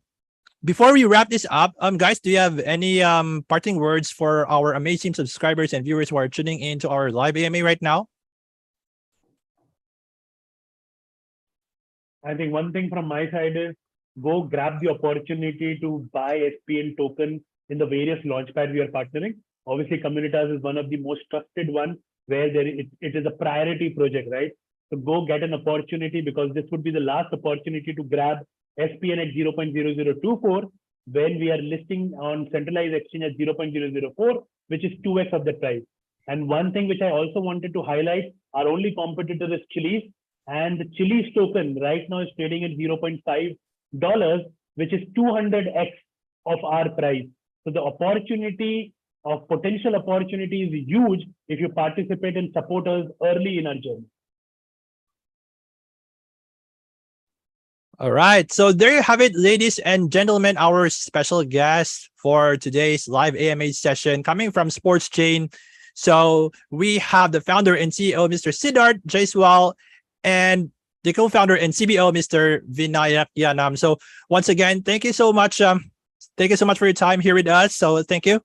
before we wrap this up, guys, do you have any parting words for our amazing subscribers and viewers who are tuning into our live AMA right now? I think one thing from my side is go grab the opportunity to buy SPN token in the various launchpads we are partnering. Obviously, Communitas is one of the most trusted ones where it is a priority project, right? So go get an opportunity because this would be the last opportunity to grab SPN at 0.0024 when we are listing on centralized exchange at 0.004, which is 2x of the price. And one thing which I also wanted to highlight, our only competitor is Chili's, and the Chili's token right now is trading at $0.5, which is 200x of our price. So the potential opportunity is huge if you participate and support us early in our journey. All right. So there you have it, ladies and gentlemen, our special guest for today's live AMA session coming from Sportzchain. So we have the founder and CEO, Mr. Siddharth Jaiswal, and the co-founder and CBO, Mr. Vinayak Yannam. So once again, thank you so much. Thank you so much for your time here with us. So thank you.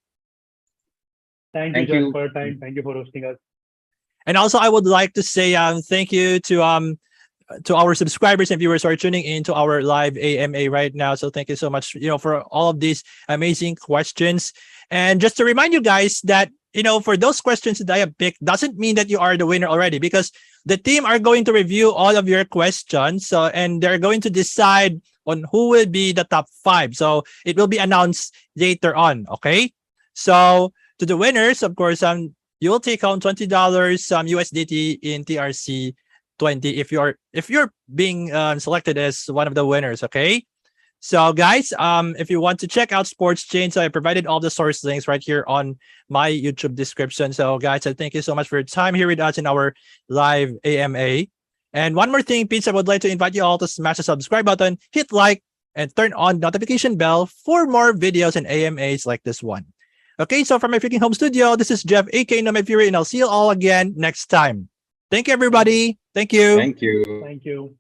Thank you, John, for your time. Thank you for hosting us. And also, I would like to say thank you to our subscribers and viewers who are tuning into our live AMA right now. So thank you so much, for all of these amazing questions. And just to remind you guys that, for those questions that I have picked doesn't mean that you are the winner already, because the team are going to review all of your questions. And they're going to decide on who will be the top 5. So it will be announced later on. Okay. So to the winners, of course, you will take home $20 USDT in TRC 20 if you're being selected as one of the winners. Okay. So guys, if you want to check out Sportzchain, so I provided all the source links right here on my YouTube description. So guys, thank you so much for your time here with us in our live AMA. And one more thing, Pete, I would like to invite you all to smash the subscribe button, hit like, and turn on notification bell for more videos and AMAs like this one. Okay, so from my freaking home studio, this is Jeff, aka Nomad Fury, and I'll see you all again next time. Thank you, everybody. Thank you. Thank you. Thank you.